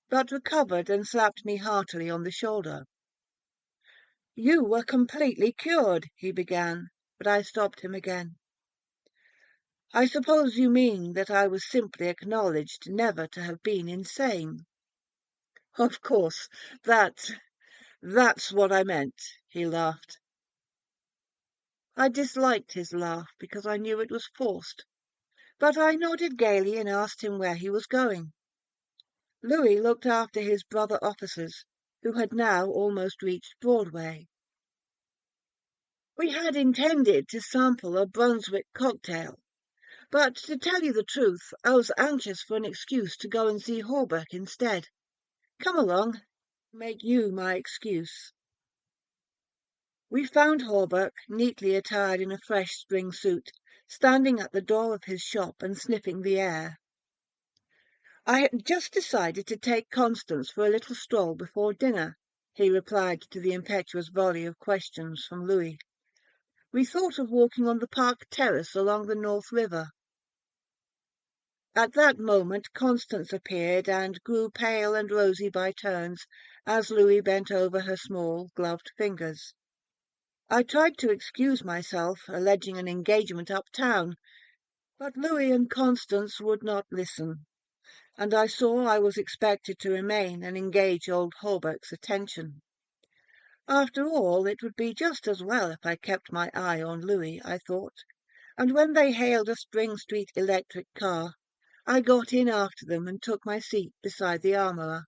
but recovered and slapped me heartily on the shoulder. "You were completely cured," he began, but I stopped him again. "I suppose you mean that I was simply acknowledged never to have been insane." "Of course, that's what I meant," he laughed. I disliked his laugh because I knew it was forced, but I nodded gaily and asked him where he was going. Louis looked after his brother officers, who had now almost reached Broadway. "We had intended to sample a Brunswick cocktail, but to tell you the truth, I was anxious for an excuse to go and see Hawberk instead. Come along, make you my excuse." We found Hawberk, neatly attired in a fresh spring suit, standing at the door of his shop and sniffing the air. "I had just decided to take Constance for a little stroll before dinner," he replied to the impetuous volley of questions from Louis. "We thought of walking on the park terrace along the North River." At that moment Constance appeared and grew pale and rosy by turns as Louis bent over her small, gloved fingers. I tried to excuse myself, alleging an engagement uptown, but Louis and Constance would not listen, and I saw I was expected to remain and engage old Hawberk's attention. After all, it would be just as well if I kept my eye on Louis, I thought, and when they hailed a Spring Street electric car, I got in after them and took my seat beside the armourer.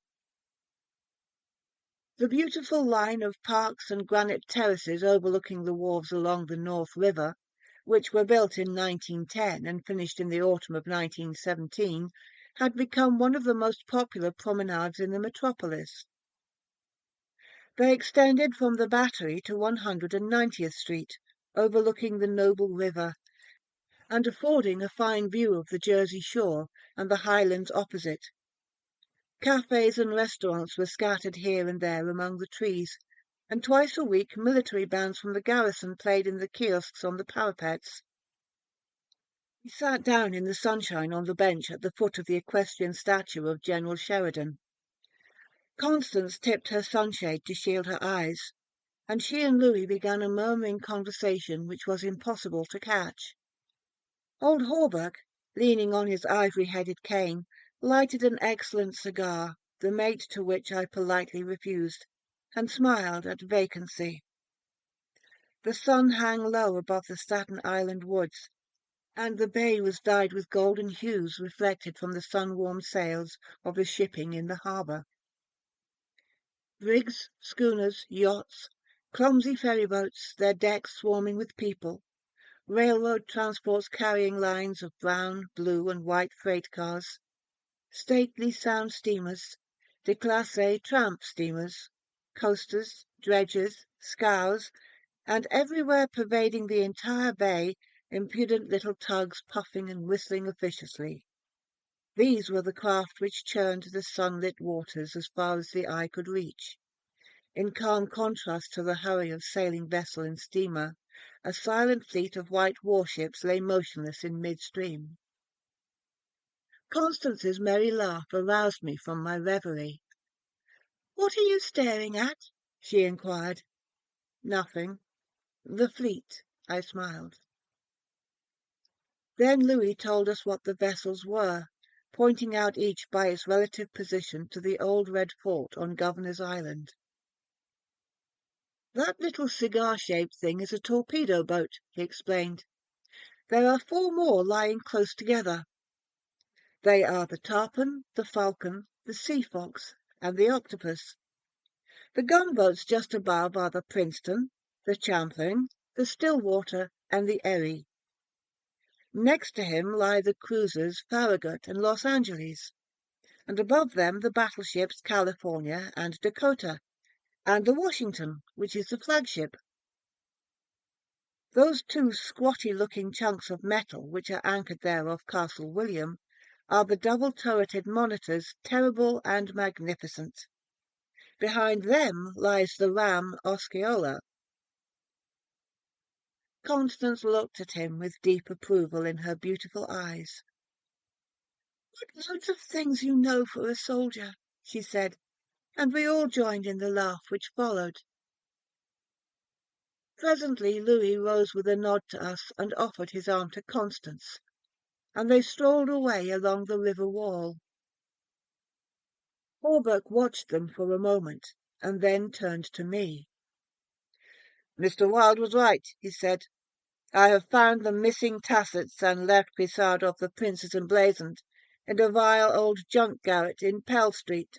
The beautiful line of parks and granite terraces overlooking the wharves along the North River, which were built in 1910 and finished in the autumn of 1917, had become one of the most popular promenades in the metropolis. They extended from the Battery to 190th Street, overlooking the noble river, and affording a fine view of the Jersey shore and the highlands opposite. Cafes and restaurants were scattered here and there among the trees, and twice a week military bands from the garrison played in the kiosks on the parapets. We sat down in the sunshine on the bench at the foot of the equestrian statue of General Sheridan. Constance tipped her sunshade to shield her eyes, and she and Louis began a murmuring conversation which was impossible to catch. Old Hawberk, leaning on his ivory-headed cane, lighted an excellent cigar, the mate to which I politely refused, and smiled at vacancy. The sun hung low above the Staten Island woods, and the bay was dyed with golden hues reflected from the sun-warmed sails of the shipping in the harbour. Brigs, schooners, yachts, clumsy ferryboats, their decks swarming with people, railroad transports carrying lines of brown, blue, and white freight cars, stately sound steamers, déclassé tramp steamers, coasters, dredgers, scows, and everywhere pervading the entire bay, impudent little tugs puffing and whistling officiously. These were the craft which churned the sunlit waters as far as the eye could reach. In calm contrast to the hurry of sailing vessel and steamer, a silent fleet of white warships lay motionless in midstream. Constance's merry laugh aroused me from my reverie. "What are you staring at?" she inquired. "Nothing. The fleet," I smiled. Then Louis told us what the vessels were, pointing out each by its relative position to the old red fort on Governor's Island. "That little cigar-shaped thing is a torpedo boat," he explained. "There are 4 more lying close together. They are the Tarpon, the Falcon, the Sea Fox, and the Octopus. The gunboats just above are the Princeton, the Champlain, the Stillwater, and the Erie. Next to him lie the cruisers Farragut and Los Angeles, and above them the battleships California and Dakota, and the Washington, which is the flagship. Those 2 squatty-looking chunks of metal which are anchored there off Castle William are the double-turreted monitors Terrible and Magnificent. Behind them lies the ram Osceola." Constance looked at him with deep approval in her beautiful eyes. "What loads of things you know for a soldier," she said, and we all joined in the laugh which followed. Presently Louis rose with a nod to us and offered his arm to Constance, and they strolled away along the river wall. Hawberk watched them for a moment, and then turned to me. "Mr. Wilde was right," he said. "I have found the missing tassets and left Pisard of the Prince's Emblazoned in a vile old junk garret in Pell Street."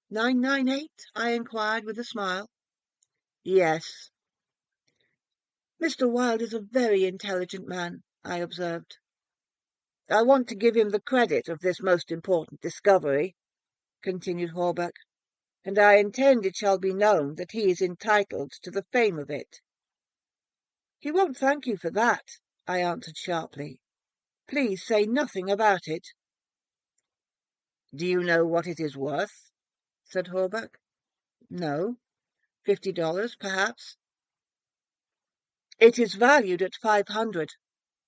"998?" I inquired with a smile. "Yes." "Mr. Wilde is a very intelligent man," I observed. "I want to give him the credit of this most important discovery," continued Hawberk, "and I intend it shall be known that he is entitled to the fame of it." "He won't thank you for that," I answered sharply. "Please say nothing about it." "Do you know what it is worth?" said Hawberk. "No. $50, perhaps." "It is valued at 500,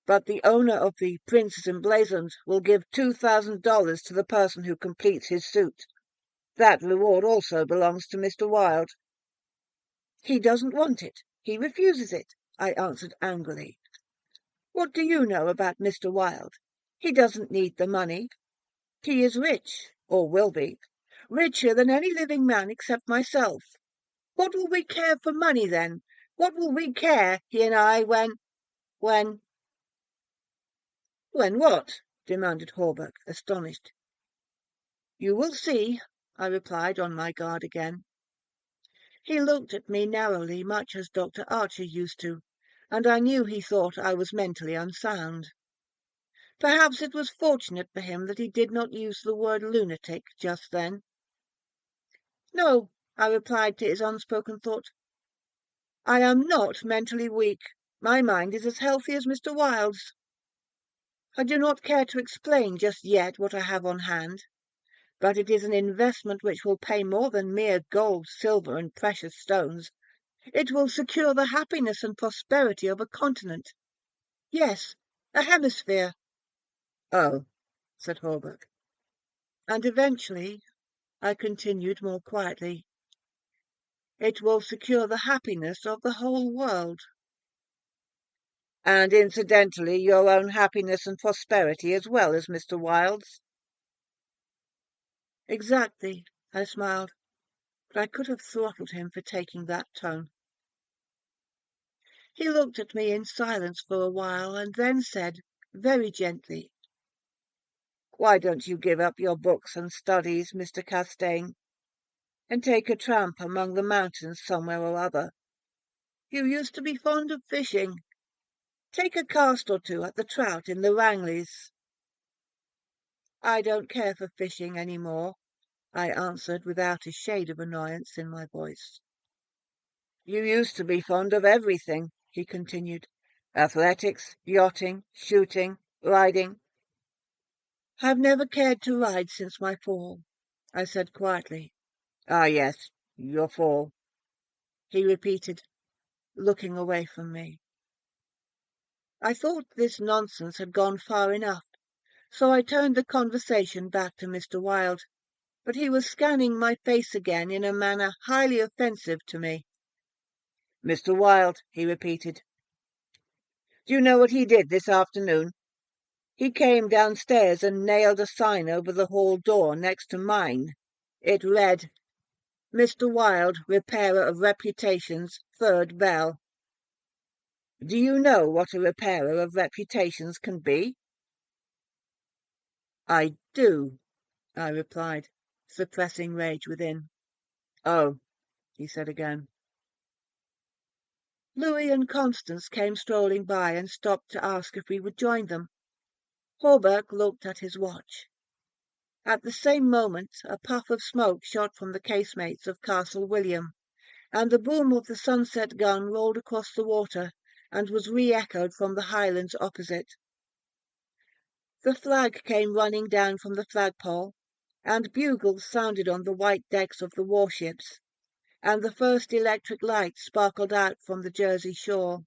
but the owner of the Prince's Emblazoned will give $2,000 to the person who completes his suit. That reward also belongs to Mr. Wilde." "He doesn't want it. He refuses it," I answered angrily. "What do you know about Mr. Wilde? He doesn't need the money. He is rich, or will be, richer than any living man except myself. What will we care for money then? What will we care, he and I, when... "When what?" demanded Hawberk, astonished. "You will see," I replied, on my guard again. He looked at me narrowly, much as Dr. Archer used to, and I knew he thought I was mentally unsound. Perhaps it was fortunate for him that he did not use the word lunatic just then. "No," I replied to his unspoken thought. "I am not mentally weak. My mind is as healthy as Mr. Wilde's. I do not care to explain just yet what I have on hand, but it is an investment which will pay more than mere gold, silver, and precious stones. It will secure the happiness and prosperity of a continent. Yes, a hemisphere." "Oh," said Hawberk. "And eventually," I continued more quietly, "it will secure the happiness of the whole world." "And incidentally your own happiness and prosperity as well as Mr. Wilde's?" "Exactly," I smiled, but I could have throttled him for taking that tone. He looked at me in silence for a while, and then said, very gently, "Why don't you give up your books and studies, Mr. Castaigne, and take a tramp among the mountains somewhere or other? You used to be fond of fishing. Take a cast or 2 at the trout in the Rangleys." "I don't care for fishing any more," I answered, without a shade of annoyance in my voice. "You used to be fond of everything," he continued. "Athletics, yachting, shooting, riding." "I've never cared to ride since my fall," I said quietly. "Ah, yes, your fall," he repeated, looking away from me. I thought this nonsense had gone far enough, so I turned the conversation back to Mr. Wilde, but he was scanning my face again in a manner highly offensive to me. "Mr. Wilde," he repeated. "Do you know what he did this afternoon? He came downstairs and nailed a sign over the hall door next to mine. It read, Mr. Wilde, repairer of reputations, third bell. Do you know what a repairer of reputations can be? I do, I replied, suppressing rage within. Oh, he said again. Louis and Constance came strolling by and stopped to ask if we would join them. Hawberk looked at his watch. At the same moment a puff of smoke shot from the casemates of Castle William, and the boom of the sunset gun rolled across the water and was re-echoed from the highlands opposite. The flag came running down from the flagpole, and bugles sounded on the white decks of the warships, and the first electric light sparkled out from the Jersey shore.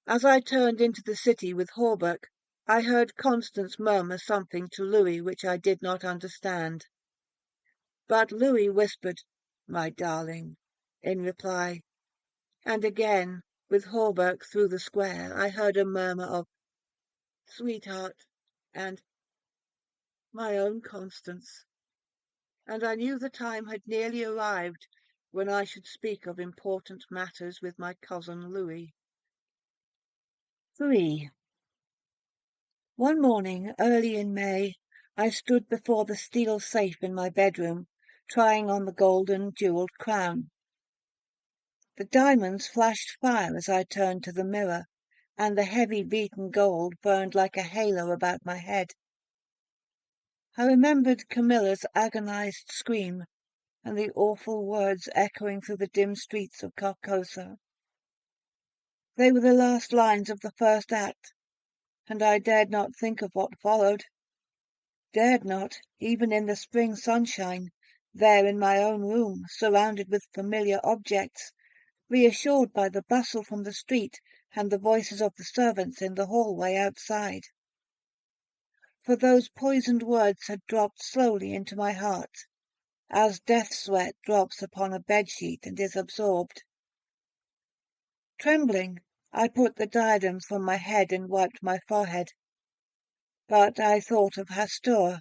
As I turned into the city with Hawberk, I heard Constance murmur something to Louis which I did not understand. But Louis whispered, "My darling," in reply, and again, with Hawberk through the square, I heard a murmur of "Sweetheart," and "My own Constance," and I knew the time had nearly arrived when I should speak of important matters with my cousin Louis. 3. One morning, early in May, I stood before the steel safe in my bedroom, trying on the golden jewelled crown. The diamonds flashed fire as I turned to the mirror, and the heavy beaten gold burned like a halo about my head. I remembered Camilla's agonized scream, and the awful words echoing through the dim streets of Carcosa. They were the last lines of the first act, and I dared not think of what followed. Dared not, even in the spring sunshine, there in my own room, surrounded with familiar objects, reassured by the bustle from the street and the voices of the servants in the hallway outside. For those poisoned words had dropped slowly into my heart, as death sweat drops upon a bedsheet and is absorbed. Trembling, I put the diadem from my head and wiped my forehead. But I thought of Hastur,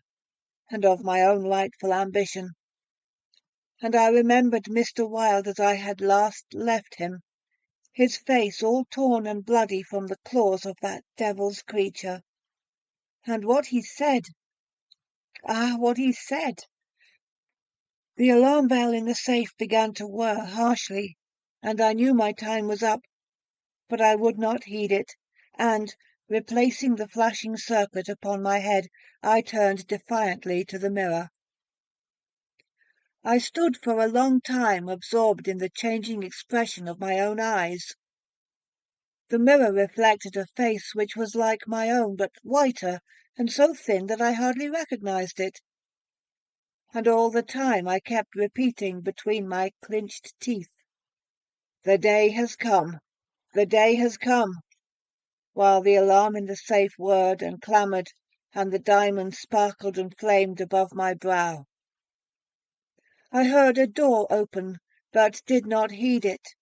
and of my own rightful ambition, and I remembered Mr. Wilde as I had last left him, his face all torn and bloody from the claws of that devil's creature. And what he said! Ah, what he said! The alarm bell in the safe began to whir harshly, and I knew my time was up, but I would not heed it, and, replacing the flashing circlet upon my head, I turned defiantly to the mirror. I stood for a long time absorbed in the changing expression of my own eyes. The mirror reflected a face which was like my own, but whiter, and so thin that I hardly recognized it. And all the time I kept repeating between my clinched teeth, "The day has come, the day has come," while the alarm in the safe whirred and clamoured, and the diamonds sparkled and flamed above my brow. I heard a door open, but did not heed it.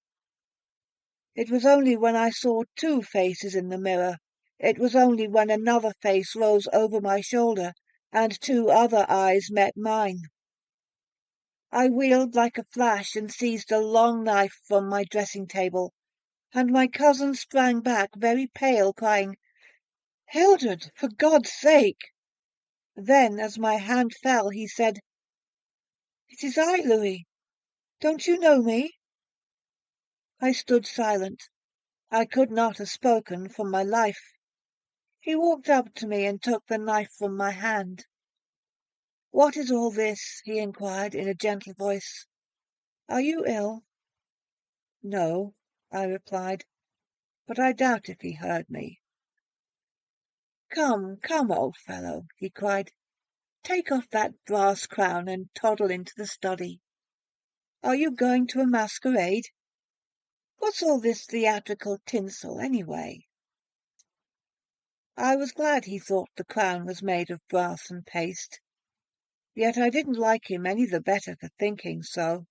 It was only when I saw two faces in the mirror, it was only when another face rose over my shoulder, and two other eyes met mine. I wheeled like a flash and seized a long knife from my dressing-table, and my cousin sprang back very pale, crying, "Hildred, for God's sake!" Then, as my hand fell, he said, "It is I, Louis. Don't you know me?" I stood silent. I could not have spoken for my life. He walked up to me and took the knife from my hand. "What is all this?" he inquired in a gentle voice. "Are you ill?" "No," I replied, but I doubt if he heard me. "Come, come, old fellow," he cried, "take off that brass crown and toddle into the study. Are you going to a masquerade? What's all this theatrical tinsel, anyway?" I was glad he thought the crown was made of brass and paste, yet I didn't like him any the better for thinking so.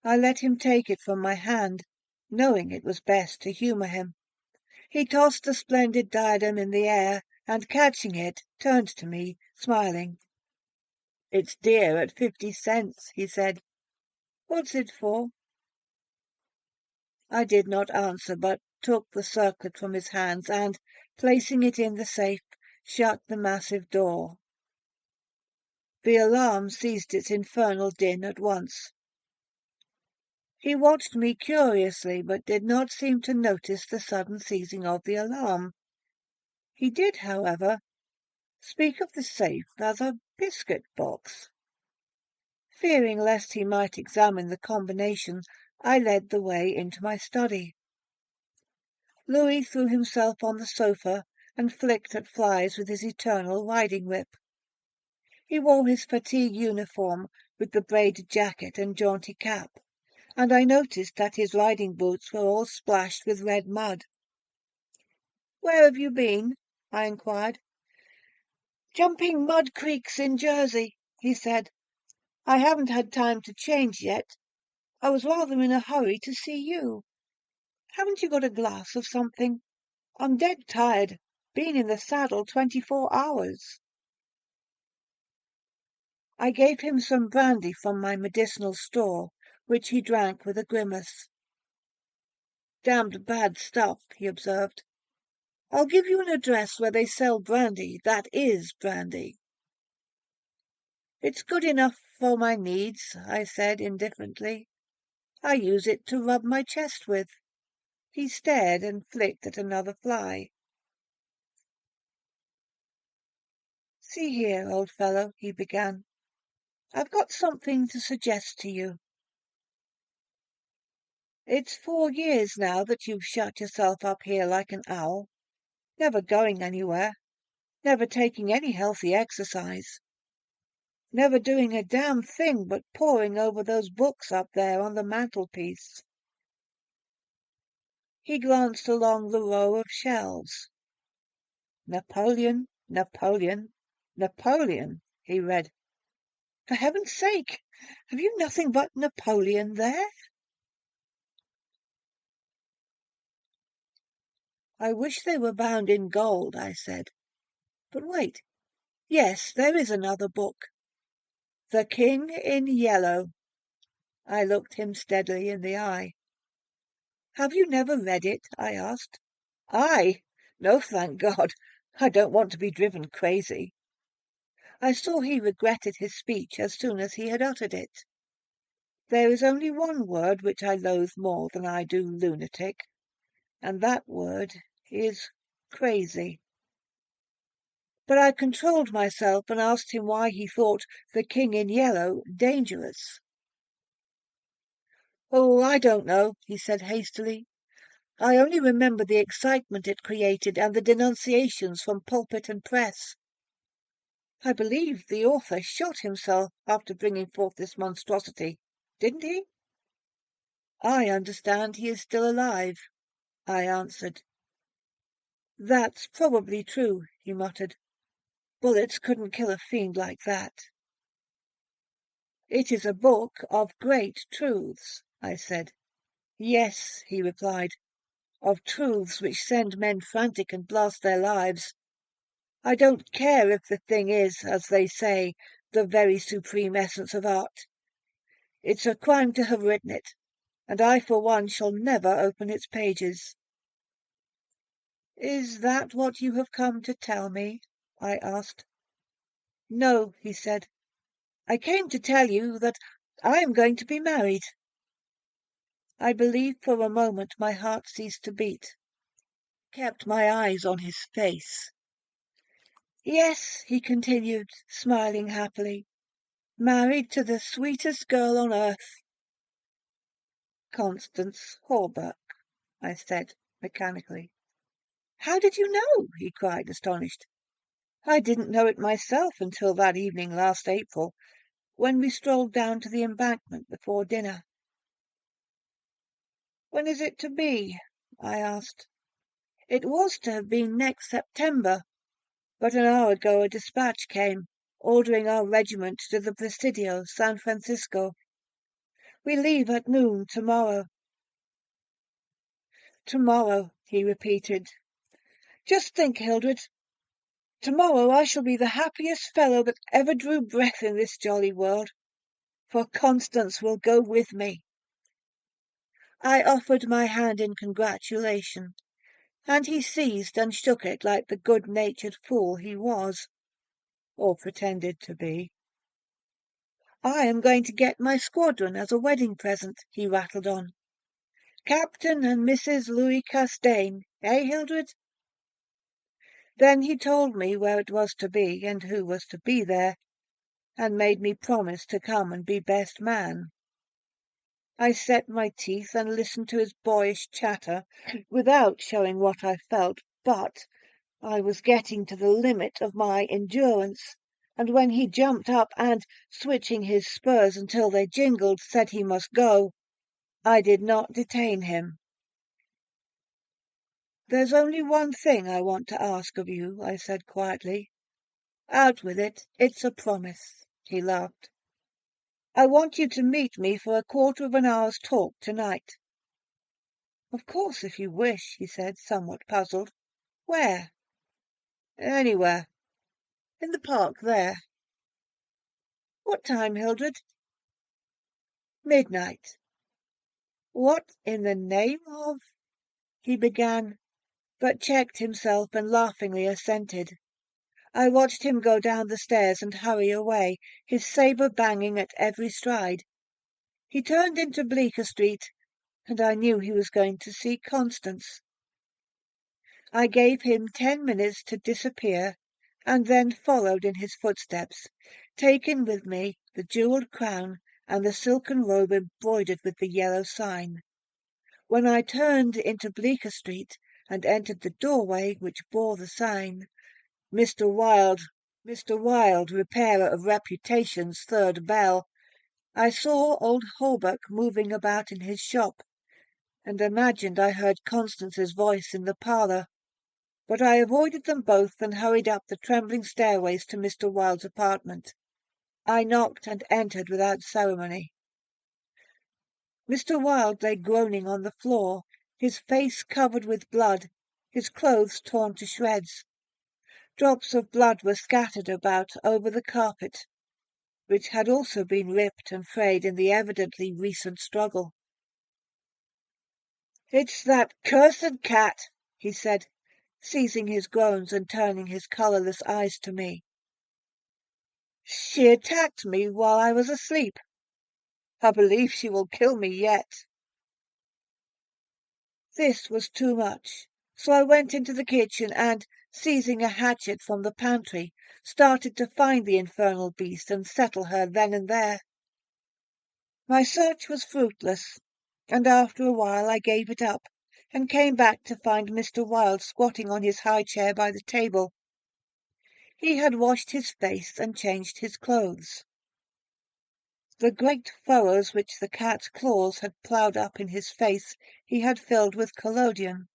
I let him take it from my hand, knowing it was best to humour him. He tossed the splendid diadem in the air, and catching it, turned to me, smiling. It's dear at 50 cents, he said. What's it for? I did not answer, but took the circlet from his hands and, placing it in the safe, shut the massive door. The alarm ceased its infernal din at once. He watched me curiously, but did not seem to notice the sudden ceasing of the alarm. He did, however, speak of the safe as a biscuit box. Fearing lest he might examine the combination, I led the way into my study. Louis threw himself on the sofa and flicked at flies with his eternal riding-whip. He wore his fatigue uniform with the braided jacket and jaunty cap, and I noticed that his riding boots were all splashed with red mud. "Where have you been?" I inquired. "Jumping mud creeks in Jersey," he said. "I haven't had time to change yet. I was rather in a hurry to see you. Haven't you got a glass of something? I'm dead tired. Been in the saddle 24 hours. I gave him some brandy from my medicinal store, which he drank with a grimace. "Damned bad stuff," he observed. "I'll give you an address where they sell brandy that is brandy." "It's good enough for my needs," I said indifferently. "I use it to rub my chest with." He stared and flicked at another fly. "See here, old fellow," he began. "I've got something to suggest to you. It's 4 years now that you've shut yourself up here like an owl, never going anywhere, never taking any healthy exercise, never doing a damn thing but poring over those books up there on the mantelpiece." He glanced along the row of shelves. "Napoleon, Napoleon, Napoleon," he read. "For heaven's sake, have you nothing but Napoleon there?" "I wish they were bound in gold," I said. "But wait. Yes, there is another book. The King in Yellow." I looked him steadily in the eye. "Have you never read it?" I asked. "I? No, thank God. I don't want to be driven crazy." I saw he regretted his speech as soon as he had uttered it. There is only one word which I loathe more than I do lunatic, and that word is crazy. But I controlled myself and asked him why he thought The King in Yellow dangerous. "Oh, I don't know," he said hastily. "I only remember the excitement it created and the denunciations from pulpit and press. I believe the author shot himself after bringing forth this monstrosity, didn't he?" "I understand he is still alive," I answered. "That's probably true," he muttered. "Bullets couldn't kill a fiend like that." "It is a book of great truths," I said. "Yes," he replied, "of truths which send men frantic and blast their lives. I don't care if the thing is, as they say, the very supreme essence of art. It's a crime to have written it, and I for one shall never open its pages." "Is that what you have come to tell me?" I asked. "No," he said. "I came to tell you that I am going to be married." I believe for a moment my heart ceased to beat. Kept my eyes on his face. "Yes," he continued, smiling happily, "married to the sweetest girl on earth." "Constance Hawberk," I said mechanically. "How did you know?" he cried, astonished. "I didn't know it myself until that evening last April, when we strolled down to the Embankment before dinner." "When is it to be?" I asked. "It was to have been next September, but an hour ago a dispatch came, ordering our regiment to the Presidio, San Francisco. We leave at noon tomorrow." "Tomorrow," he repeated. "Just think, Hildred, Tomorrow I shall be the happiest fellow that ever drew breath in this jolly world, for Constance will go with me." I offered my hand in congratulation, and he seized and shook it like the good-natured fool he was, or pretended to be. "I am going to get my squadron as a wedding present," he rattled on. "Captain and Mrs. Louis Castaigne, eh, Hildred?" Then he told me where it was to be and who was to be there, and made me promise to come and be best man. I set my teeth and listened to his boyish chatter without showing what I felt, but I was getting to the limit of my endurance, and when he jumped up and, switching his spurs until they jingled, said he must go, I did not detain him. "There's only one thing I want to ask of you," I said quietly. "Out with it, it's a promise." He laughed. "I want you to meet me for a quarter of an hour's talk tonight." "Of course, if you wish," he said, somewhat puzzled. "Where?" "Anywhere. In the park there." "What time, Hildred?" "Midnight." "What in the name of—" he began, but checked himself and laughingly assented. I watched him go down the stairs and hurry away, his sabre banging at every stride. He turned into Bleecker Street, and I knew he was going to see Constance. I gave him 10 minutes to disappear, and then followed in his footsteps, taking with me the jewelled crown and the silken robe embroidered with the yellow sign. When I turned into Bleecker Street and entered the doorway which bore the sign, Mr. Wilde, repairer of reputation's third bell, I saw old Holbrook moving about in his shop, and imagined I heard Constance's voice in the parlour. But I avoided them both and hurried up the trembling stairways to Mr. Wilde's apartment. I knocked and entered without ceremony. Mr. Wilde lay groaning on the floor, his face covered with blood, his clothes torn to shreds. Drops of blood were scattered about over the carpet, which had also been ripped and frayed in the evidently recent struggle. "It's that cursed cat," he said, ceasing his groans and turning his colourless eyes to me. "She attacked me while I was asleep. I believe she will kill me yet." This was too much, so I went into the kitchen and, seizing a hatchet from the pantry, started to find the infernal beast and settle her then and there. My search was fruitless, and after a while I gave it up, and came back to find Mr. Wilde squatting on his high chair by the table. He had washed his face and changed his clothes. The great furrows which the cat's claws had ploughed up in his face he had filled with collodion,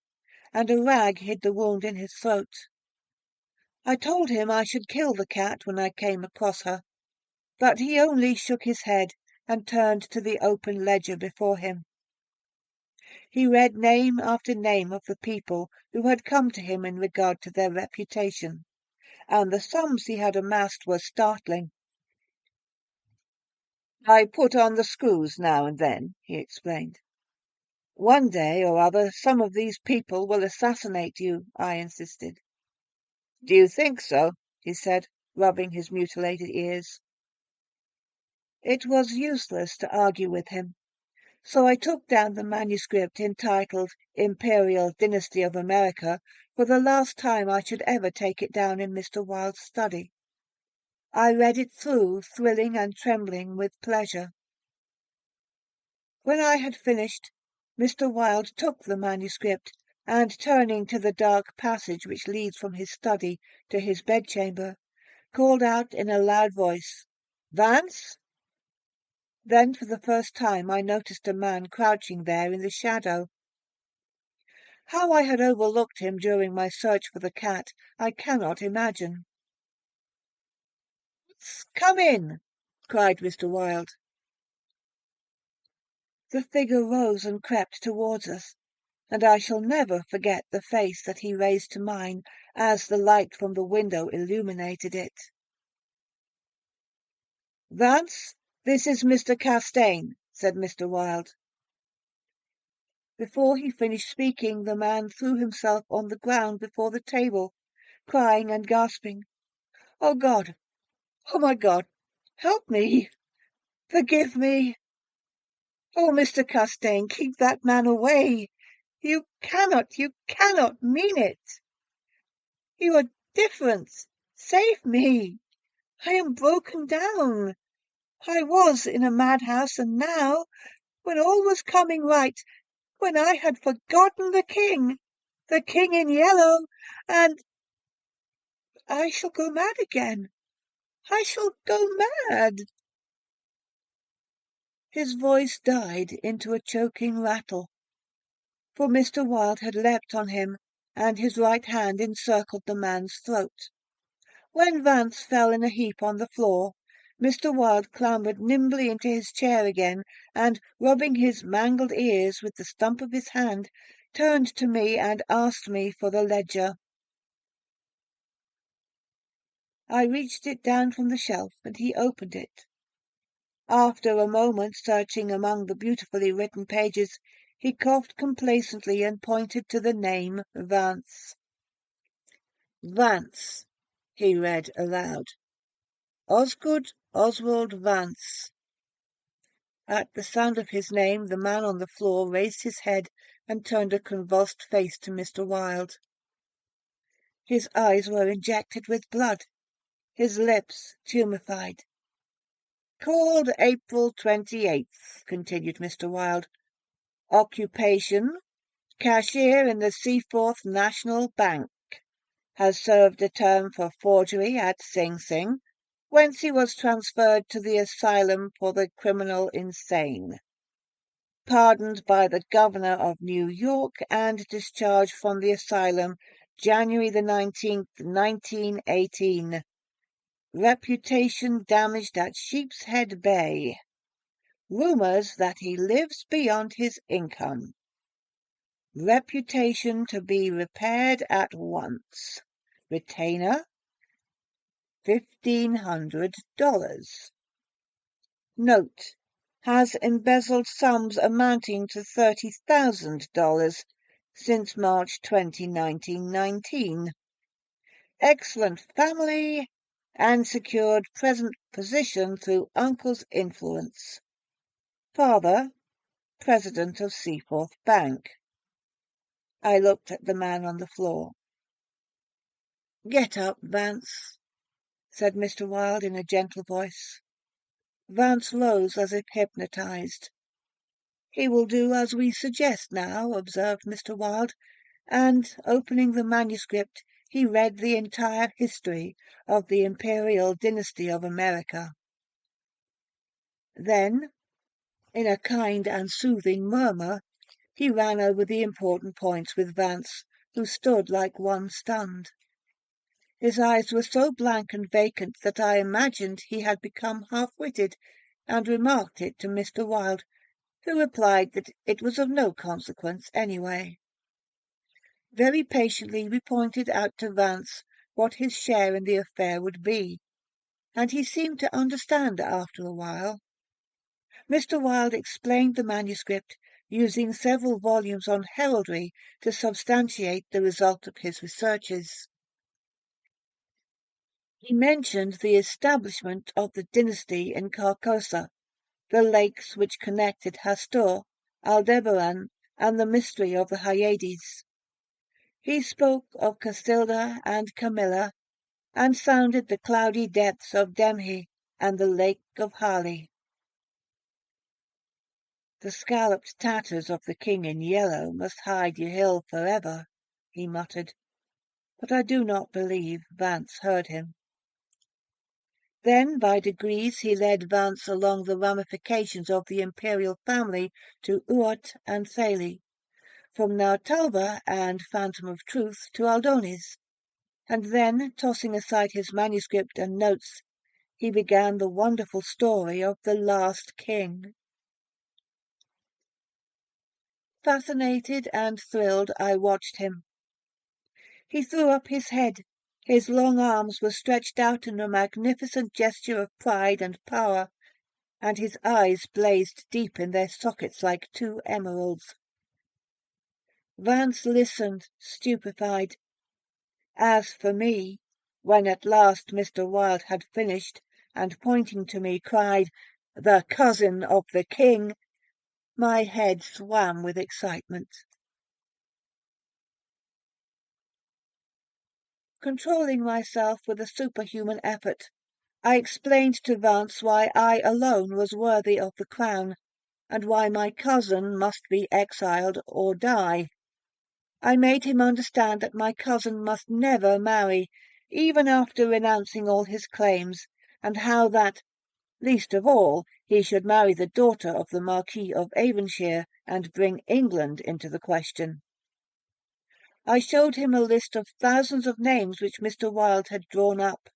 and a rag hid the wound in his throat. I told him I should kill the cat when I came across her, but he only shook his head and turned to the open ledger before him. He read name after name of the people who had come to him in regard to their reputation, and the sums he had amassed were startling. "I put on the screws now and then," he explained. "One day or other some of these people will assassinate you," I insisted. "Do you think so?" he said, rubbing his mutilated ears. It was useless to argue with him, so I took down the manuscript entitled Imperial Dynasty of America for the last time I should ever take it down in Mr. Wilde's study. I read it through, thrilling and trembling with pleasure. When I had finished, Mr. Wilde took the manuscript, and turning to the dark passage which leads from his study to his bedchamber, called out in a loud voice, "Vance!" Then for the first time I noticed a man crouching there in the shadow. How I had overlooked him during my search for the cat, I cannot imagine. "Come in," cried Mr. Wilde. The figure rose and crept towards us, and I shall never forget the face that he raised to mine as the light from the window illuminated it. "Vance, this is Mr. Castaigne," said Mr. Wilde. Before he finished speaking, the man threw himself on the ground before the table, crying and gasping, "Oh God! Oh my God! Help me! Forgive me! Oh, Mr. Castaigne, keep that man away! You cannot mean it! You are different! Save me! I am broken down! I was in a madhouse, and now, when all was coming right, when I had forgotten the king in yellow, and I shall go mad again! I shall go mad!" His voice died into a choking rattle, for Mr. Wilde had leapt on him, and his right hand encircled the man's throat. When Vance fell in a heap on the floor, Mr. Wilde clambered nimbly into his chair again, and, rubbing his mangled ears with the stump of his hand, turned to me and asked me for the ledger. I reached it down from the shelf, and he opened it. After a moment searching among the beautifully written pages, he coughed complacently and pointed to the name Vance. "Vance," he read aloud. "Osgood Oswald Vance." At the sound of his name, the man on the floor raised his head and turned a convulsed face to Mr. Wilde. His eyes were injected with blood, his lips tumefied. "Called April 28th, continued Mr. Wilde. Occupation, cashier in the Seaforth National Bank. Has served a term for forgery at Sing Sing, whence he was transferred to the asylum for the criminal insane. Pardoned by the governor of New York and discharged from the asylum January the 19th, 1918. Reputation damaged at Sheepshead Bay. Rumors that he lives beyond his income. Reputation to be repaired at once. Retainer, $1,500. Note: has embezzled sums amounting to $30,000 since March 20, 1919. Excellent family and secured present position through uncle's influence. Father, president of Seaforth Bank. I looked at the man on the floor. "Get up, Vance," said Mr. Wilde in a gentle voice. Vance rose as if hypnotized. "He will do as we suggest now," observed Mr. Wilde, and, opening the manuscript, he read the entire history of the imperial dynasty of America. Then, in a kind and soothing murmur, he ran over the important points with Vance, who stood like one stunned. His eyes were so blank and vacant that I imagined he had become half-witted, and remarked it to Mr. Wilde, who replied that it was of no consequence anyway. Very patiently we pointed out to Vance what his share in the affair would be, and he seemed to understand after a while. Mr. Wilde explained the manuscript, using several volumes on heraldry to substantiate the result of his researches. He mentioned the establishment of the dynasty in Carcosa, the lakes which connected Hastur, Aldebaran, and the mystery of the Hyades. He spoke of Castilda and Camilla, and sounded the cloudy depths of Demhe and the lake of Hali. "The scalloped tatters of the king in yellow must hide Yahil forever," he muttered, but I do not believe Vance heard him. Then by degrees he led Vance along the ramifications of the imperial family to Uat and Thale, from Naotalba and Phantom of Truth to Aldonis, and then, tossing aside his manuscript and notes, he began the wonderful story of the last king. Fascinated and thrilled, I watched him. He threw up his head. His long arms were stretched out in a magnificent gesture of pride and power, and his eyes blazed deep in their sockets like two emeralds. Vance listened, stupefied. As for me, when at last Mr. Wilde had finished, and pointing to me cried, "The cousin of the king," my head swam with excitement. Controlling myself with a superhuman effort, I explained to Vance why I alone was worthy of the crown, and why my cousin must be exiled or die. I made him understand that my cousin must never marry, even after renouncing all his claims, and how that, least of all, he should marry the daughter of the Marquis of Avonshire and bring England into the question. I showed him a list of thousands of names which Mr. Wilde had drawn up.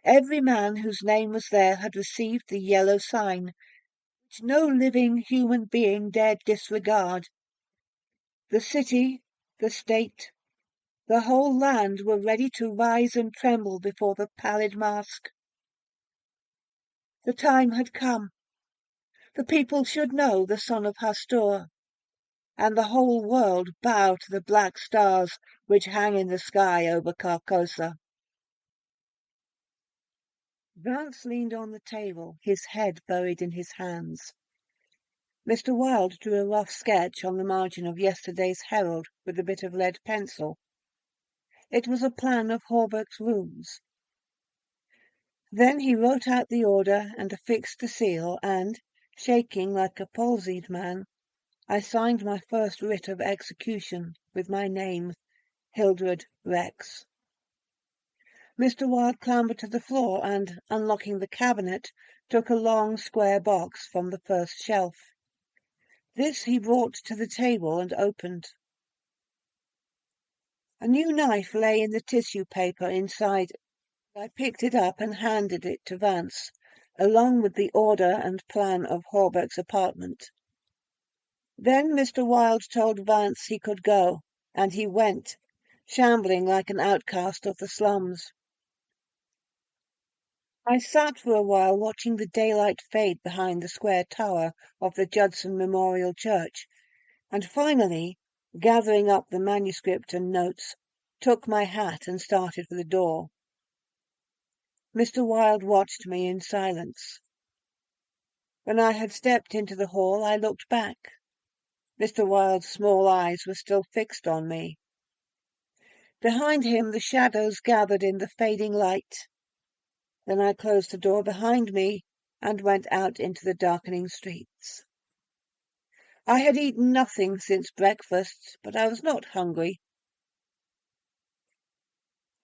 Every man whose name was there had received the yellow sign, which no living human being dared disregard. The city, the state, the whole land were ready to rise and tremble before the pallid mask. The time had come. The people should know the son of Hastur, and the whole world bow to the black stars which hang in the sky over Carcosa. Vance leaned on the table, his head buried in his hands. Mr. Wilde drew a rough sketch on the margin of yesterday's Herald with a bit of lead pencil. It was a plan of Hawberk's rooms. Then he wrote out the order and affixed the seal, and, shaking like a palsied man, I signed my first writ of execution with my name, Hildred Rex. Mr. Wilde clambered to the floor and, unlocking the cabinet, took a long square box from the first shelf. This he brought to the table and opened. A new knife lay in the tissue paper inside. I picked it up and handed it to Vance, along with the order and plan of Hawberk's apartment. Then Mr. Wilde told Vance he could go, and he went, shambling like an outcast of the slums. I sat for a while watching the daylight fade behind the square tower of the Judson Memorial Church, and finally, gathering up the manuscript and notes, took my hat and started for the door. Mr. Wilde watched me in silence. When I had stepped into the hall, I looked back. Mr. Wilde's small eyes were still fixed on me. Behind him the shadows gathered in the fading light. Then I closed the door behind me and went out into the darkening streets. I had eaten nothing since breakfast, but I was not hungry.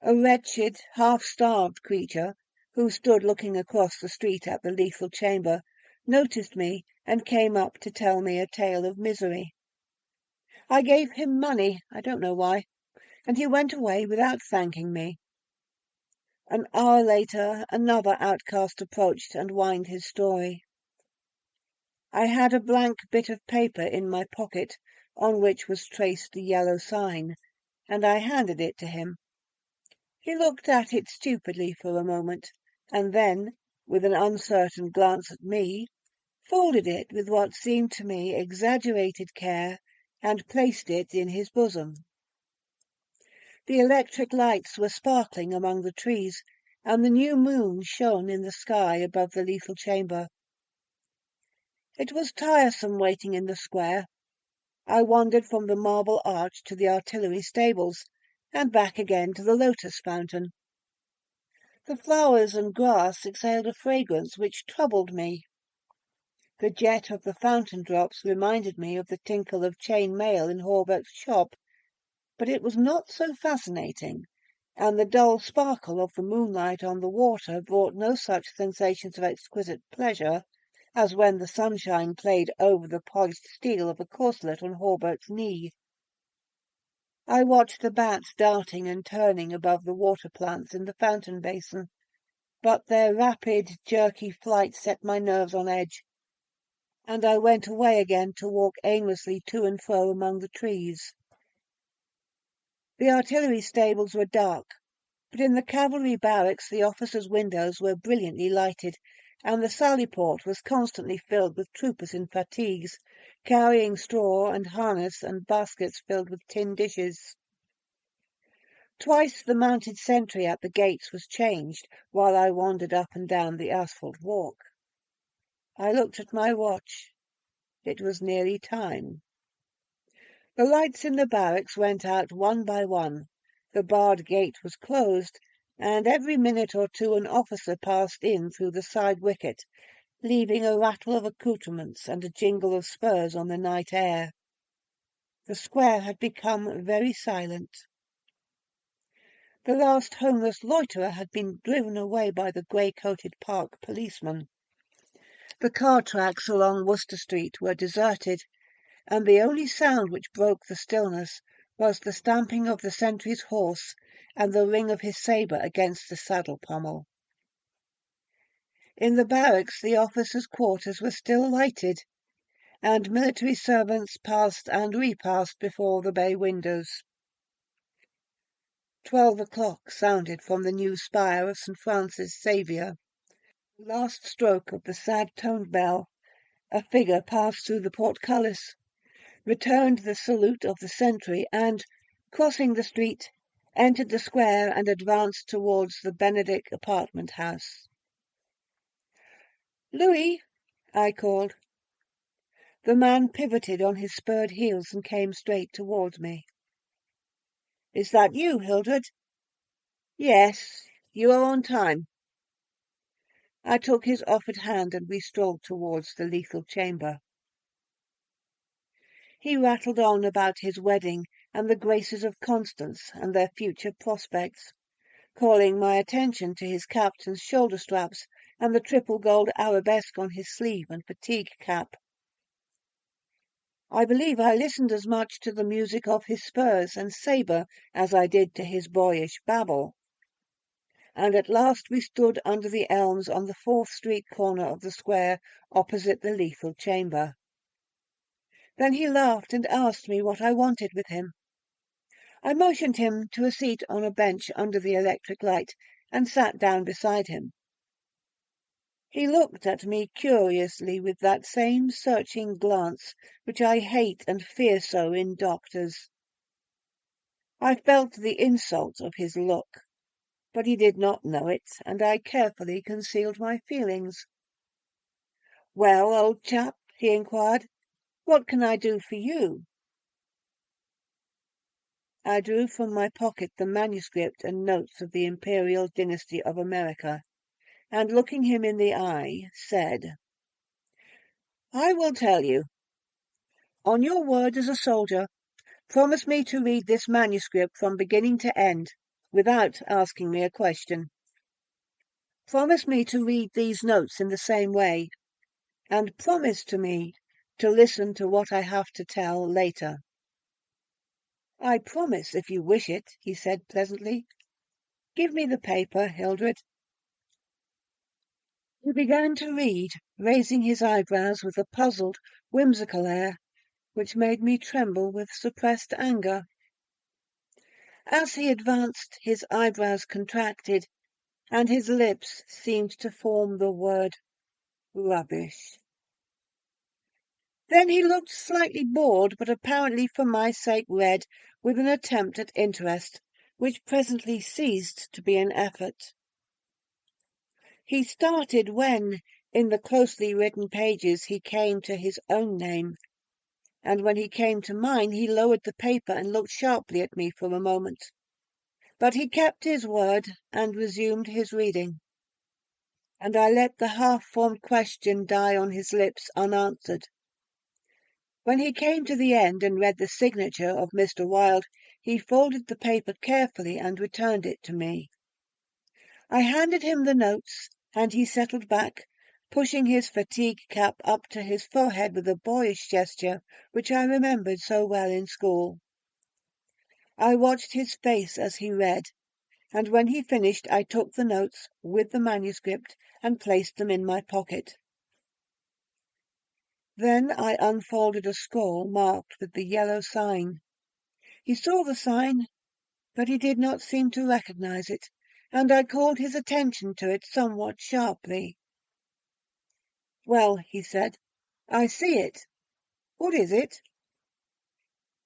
A wretched, half-starved creature, who stood looking across the street at the lethal chamber, noticed me and came up to tell me a tale of misery. I gave him money, I don't know why, and he went away without thanking me. An hour later, another outcast approached and whined his story. I had a blank bit of paper in my pocket, on which was traced the yellow sign, and I handed it to him. He looked at it stupidly for a moment, and then, with an uncertain glance at me, folded it with what seemed to me exaggerated care, and placed it in his bosom. The electric lights were sparkling among the trees, and the new moon shone in the sky above the lethal chamber. It was tiresome waiting in the square. I wandered from the marble arch to the artillery stables, and back again to the lotus fountain. The flowers and grass exhaled a fragrance which troubled me. The jet of the fountain drops reminded me of the tinkle of chain mail in Hawberk's shop, but it was not so fascinating, and the dull sparkle of the moonlight on the water brought no such sensations of exquisite pleasure as when the sunshine played over the polished steel of a corselet on Hawberk's knee. I watched the bats darting and turning above the water plants in the fountain basin, but their rapid, jerky flight set my nerves on edge, and I went away again to walk aimlessly to and fro among the trees. The artillery stables were dark, but in the cavalry barracks the officers' windows were brilliantly lighted, and the sally-port was constantly filled with troopers in fatigues, carrying straw and harness and baskets filled with tin dishes. Twice the mounted sentry at the gates was changed while I wandered up and down the asphalt walk. I looked at my watch. It was nearly time. The lights in the barracks went out one by one. The barred gate was closed, and every minute or two an officer passed in through the side wicket, leaving a rattle of accoutrements and a jingle of spurs on the night air. The square had become very silent. The last homeless loiterer had been driven away by the grey-coated park policeman. The car tracks along Worcester Street were deserted, and the only sound which broke the stillness was the stamping of the sentry's horse and the ring of his sabre against the saddle pommel. In the barracks the officers' quarters were still lighted, and military servants passed and repassed before the bay windows. 12 o'clock sounded from the new spire of St. Francis Xavier. The last stroke of the sad-toned bell, a figure passed through the portcullis, returned the salute of the sentry, and, crossing the street, entered the square and advanced towards the Benedict apartment house. "Louis," I called. The man pivoted on his spurred heels and came straight towards me. "Is that you, Hildred?" "Yes, you are on time." I took his offered hand and we strolled towards the lethal chamber. He rattled on about his wedding and the graces of Constance and their future prospects, calling my attention to his captain's shoulder straps and the triple gold arabesque on his sleeve and fatigue cap. I believe I listened as much to the music of his spurs and sabre as I did to his boyish babble. And at last we stood under the elms on the 4th Street corner of the square opposite the lethal chamber. Then he laughed and asked me what I wanted with him. I motioned him to a seat on a bench under the electric light and sat down beside him. He looked at me curiously with that same searching glance which I hate and fear so in doctors. I felt the insult of his look, but he did not know it, and I carefully concealed my feelings. "Well, old chap," he inquired, "what can I do for you?" I drew from my pocket the manuscript and notes of the Imperial Dynasty of America, and looking him in the eye, said, "I will tell you. On your word as a soldier, promise me to read this manuscript from beginning to end, without asking me a question. Promise me to read these notes in the same way, and promise to me to listen to what I have to tell later." "I promise, if you wish it," he said pleasantly. "Give me the paper, Hildred." He began to read, raising his eyebrows with a puzzled, whimsical air, which made me tremble with suppressed anger. As he advanced, his eyebrows contracted, and his lips seemed to form the word rubbish. Then he looked slightly bored, but apparently for my sake read, with an attempt at interest, which presently ceased to be an effort. He started when, in the closely written pages, he came to his own name, and when he came to mine he lowered the paper and looked sharply at me for a moment. But he kept his word and resumed his reading, and I let the half-formed question die on his lips unanswered. When he came to the end and read the signature of Mr. Wilde, he folded the paper carefully and returned it to me. I handed him the notes, and he settled back, pushing his fatigue cap up to his forehead with a boyish gesture which I remembered so well in school. I watched his face as he read, and when he finished I took the notes, with the manuscript, and placed them in my pocket. Then I unfolded a scroll marked with the yellow sign. He saw the sign, but he did not seem to recognize it, and I called his attention to it somewhat sharply. "Well," he said, "I see it. What is it?"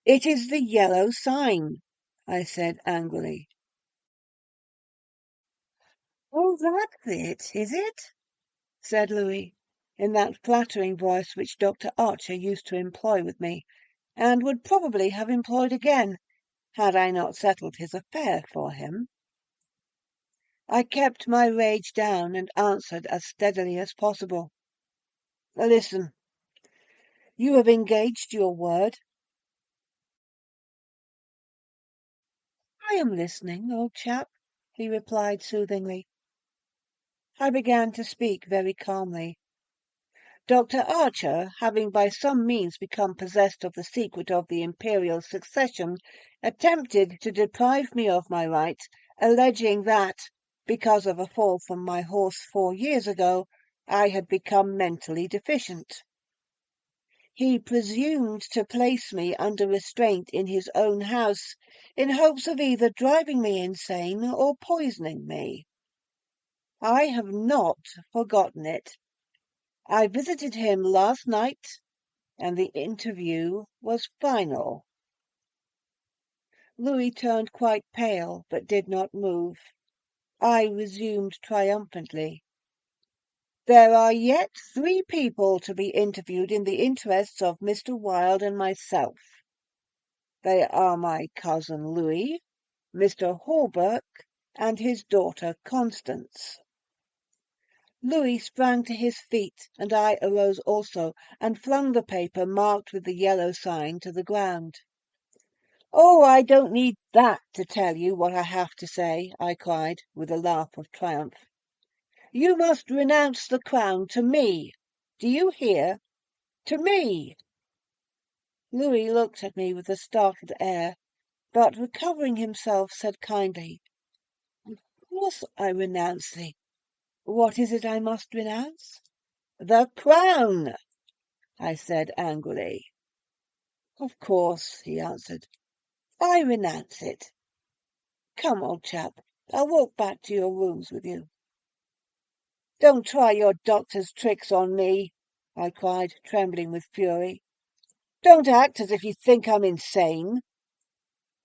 "It is the yellow sign," I said angrily. "Oh, that's it, is it?" said Louis, in that flattering voice which Dr. Archer used to employ with me, and would probably have employed again, had I not settled his affair for him. I kept my rage down and answered as steadily as possible. "Listen, you have engaged your word." "I am listening, old chap," he replied soothingly. I began to speak very calmly. "Dr. Archer, having by some means become possessed of the secret of the imperial succession, attempted to deprive me of my rights, alleging that, because of a fall from my horse 4 years ago, I had become mentally deficient. He presumed to place me under restraint in his own house, in hopes of either driving me insane or poisoning me. I have not forgotten it. I visited him last night, and the interview was final." Louis turned quite pale, but did not move. I resumed triumphantly. "There are yet 3 people to be interviewed in the interests of Mr. Wilde and myself. They are my cousin Louis, Mr. Hawberk, and his daughter Constance." Louis sprang to his feet, and I arose also, and flung the paper marked with the yellow sign to the ground. "Oh, I don't need that to tell you what I have to say," I cried, with a laugh of triumph. "You must renounce the crown to me. Do you hear? To me." Louis looked at me with a startled air, but recovering himself, said kindly, "Of course I renounce thee. What is it I must renounce?" "The crown," I said angrily. "Of course," he answered, "I renounce it. Come, old chap, I'll walk back to your rooms with you." "Don't try your doctor's tricks on me," I cried, trembling with fury. "Don't act as if you think I'm insane."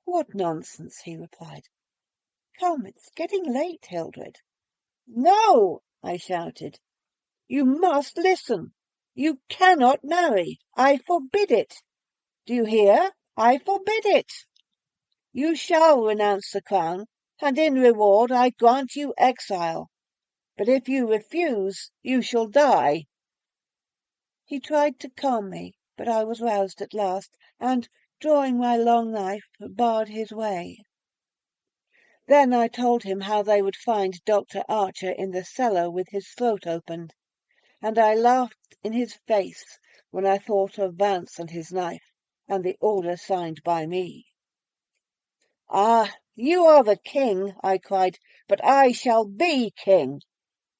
"What nonsense," he replied. "Come, it's getting late, Hildred." "No," I shouted. "You must listen. You cannot marry. I forbid it. Do you hear? I forbid it. You shall renounce the crown, and in reward I grant you exile. But if you refuse, you shall die." He tried to calm me, but I was roused at last, and, drawing my long knife, barred his way. Then I told him how they would find Dr. Archer in the cellar with his throat opened, and I laughed in his face when I thought of Vance and his knife, and the order signed by me. "Ah, you are the king," I cried, "but I shall be king.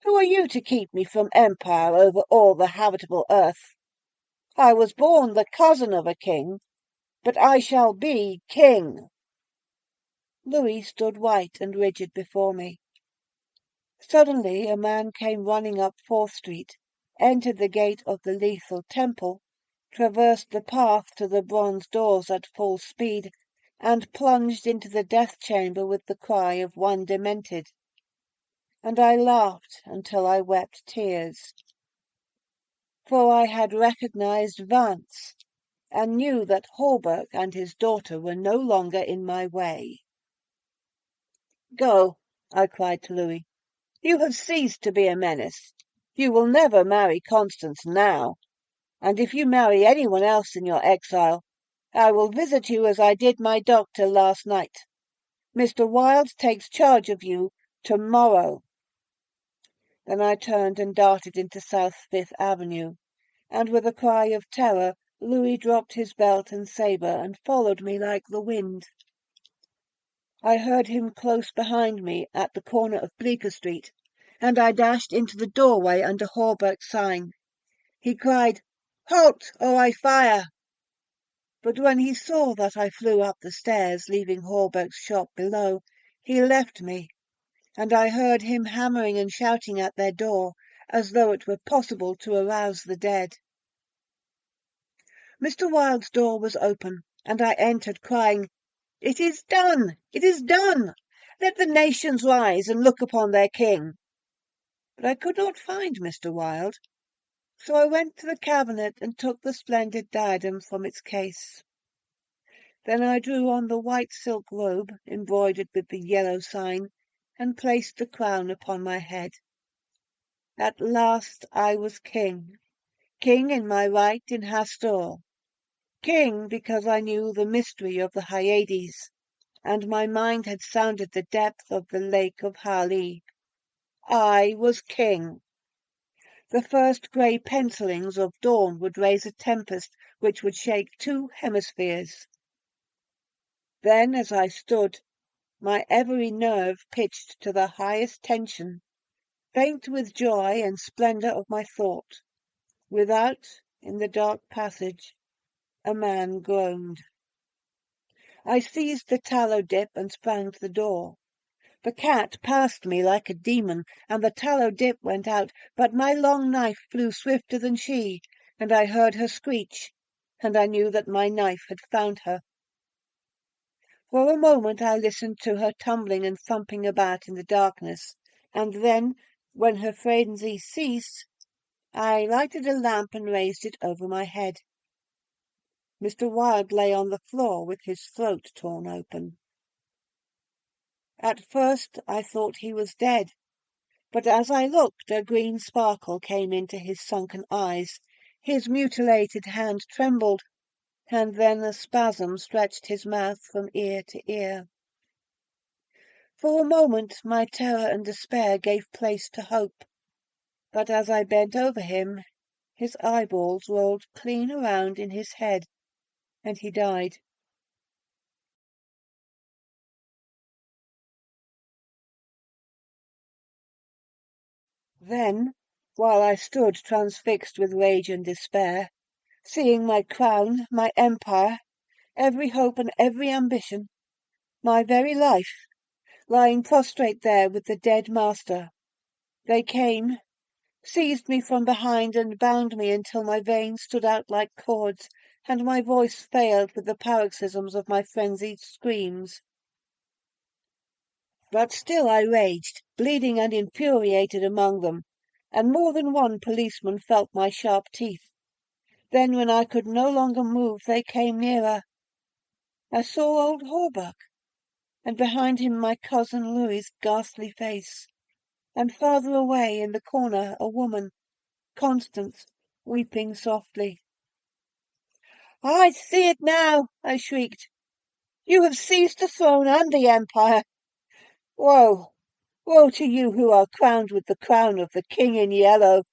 Who are you to keep me from empire over all the habitable earth? I was born the cousin of a king, but I shall be king." Louis stood white and rigid before me. Suddenly a man came running up 4th Street, entered the gate of the Lethal Temple, traversed the path to the bronze doors at full speed, and plunged into the death chamber with the cry of one demented. And I laughed until I wept tears. For I had recognized Vance, and knew that Hawberk and his daughter were no longer in my way. "Go," I cried to Louis. "You have ceased to be a menace. You will never marry Constance now, and if you marry anyone else in your exile, I will visit you as I did my doctor last night. Mr. Wilde takes charge of you tomorrow." Then I turned and darted into South Fifth Avenue, and with a cry of terror Louis dropped his belt and sabre and followed me like the wind. I heard him close behind me at the corner of Bleecker Street, and I dashed into the doorway under Hawberk's sign. He cried, "Halt, or I fire!" But when he saw that I flew up the stairs, leaving Hawberk's shop below, he left me, and I heard him hammering and shouting at their door, as though it were possible to arouse the dead. Mr. Wilde's door was open, and I entered, crying, "It is done! It is done! Let the nations rise and look upon their king." But I could not find Mr. Wilde, so I went to the cabinet and took the splendid diadem from its case. Then I drew on the white silk robe embroidered with the yellow sign, and placed the crown upon my head. At last I was king, king in my right in Hastur, king because I knew the mystery of the Hyades, and my mind had sounded the depth of the lake of Hali. I was king. The first grey pencillings of dawn would raise a tempest which would shake 2 hemispheres. Then, as I stood, my every nerve pitched to the highest tension, faint with joy and splendour of my thought, without, in the dark passage, a man groaned. I seized the tallow dip and sprang to the door. The cat passed me like a demon, and the tallow dip went out, but my long knife flew swifter than she, and I heard her screech, and I knew that my knife had found her. For a moment I listened to her tumbling and thumping about in the darkness, and then, when her frenzy ceased, I lighted a lamp and raised it over my head. Mr. Wilde lay on the floor with his throat torn open. At first I thought he was dead, but as I looked a green sparkle came into his sunken eyes, his mutilated hand trembled, and then a spasm stretched his mouth from ear to ear. For a moment my terror and despair gave place to hope, but as I bent over him, his eyeballs rolled clean around in his head, and he died. Then, while I stood transfixed with rage and despair, seeing my crown, my empire, every hope and every ambition, my very life, lying prostrate there with the dead master, they came, seized me from behind and bound me until my veins stood out like cords, and my voice failed with the paroxysms of my frenzied screams. But still I raged, bleeding and infuriated among them, and more than one policeman felt my sharp teeth. Then, when I could no longer move, they came nearer. I saw old Hawberk, and behind him my cousin Louis's ghastly face, and farther away in the corner a woman, Constance, weeping softly. "I see it now," I shrieked. "You have seized the throne and the empire. Woe, woe to you who are crowned with the crown of the King in Yellow!"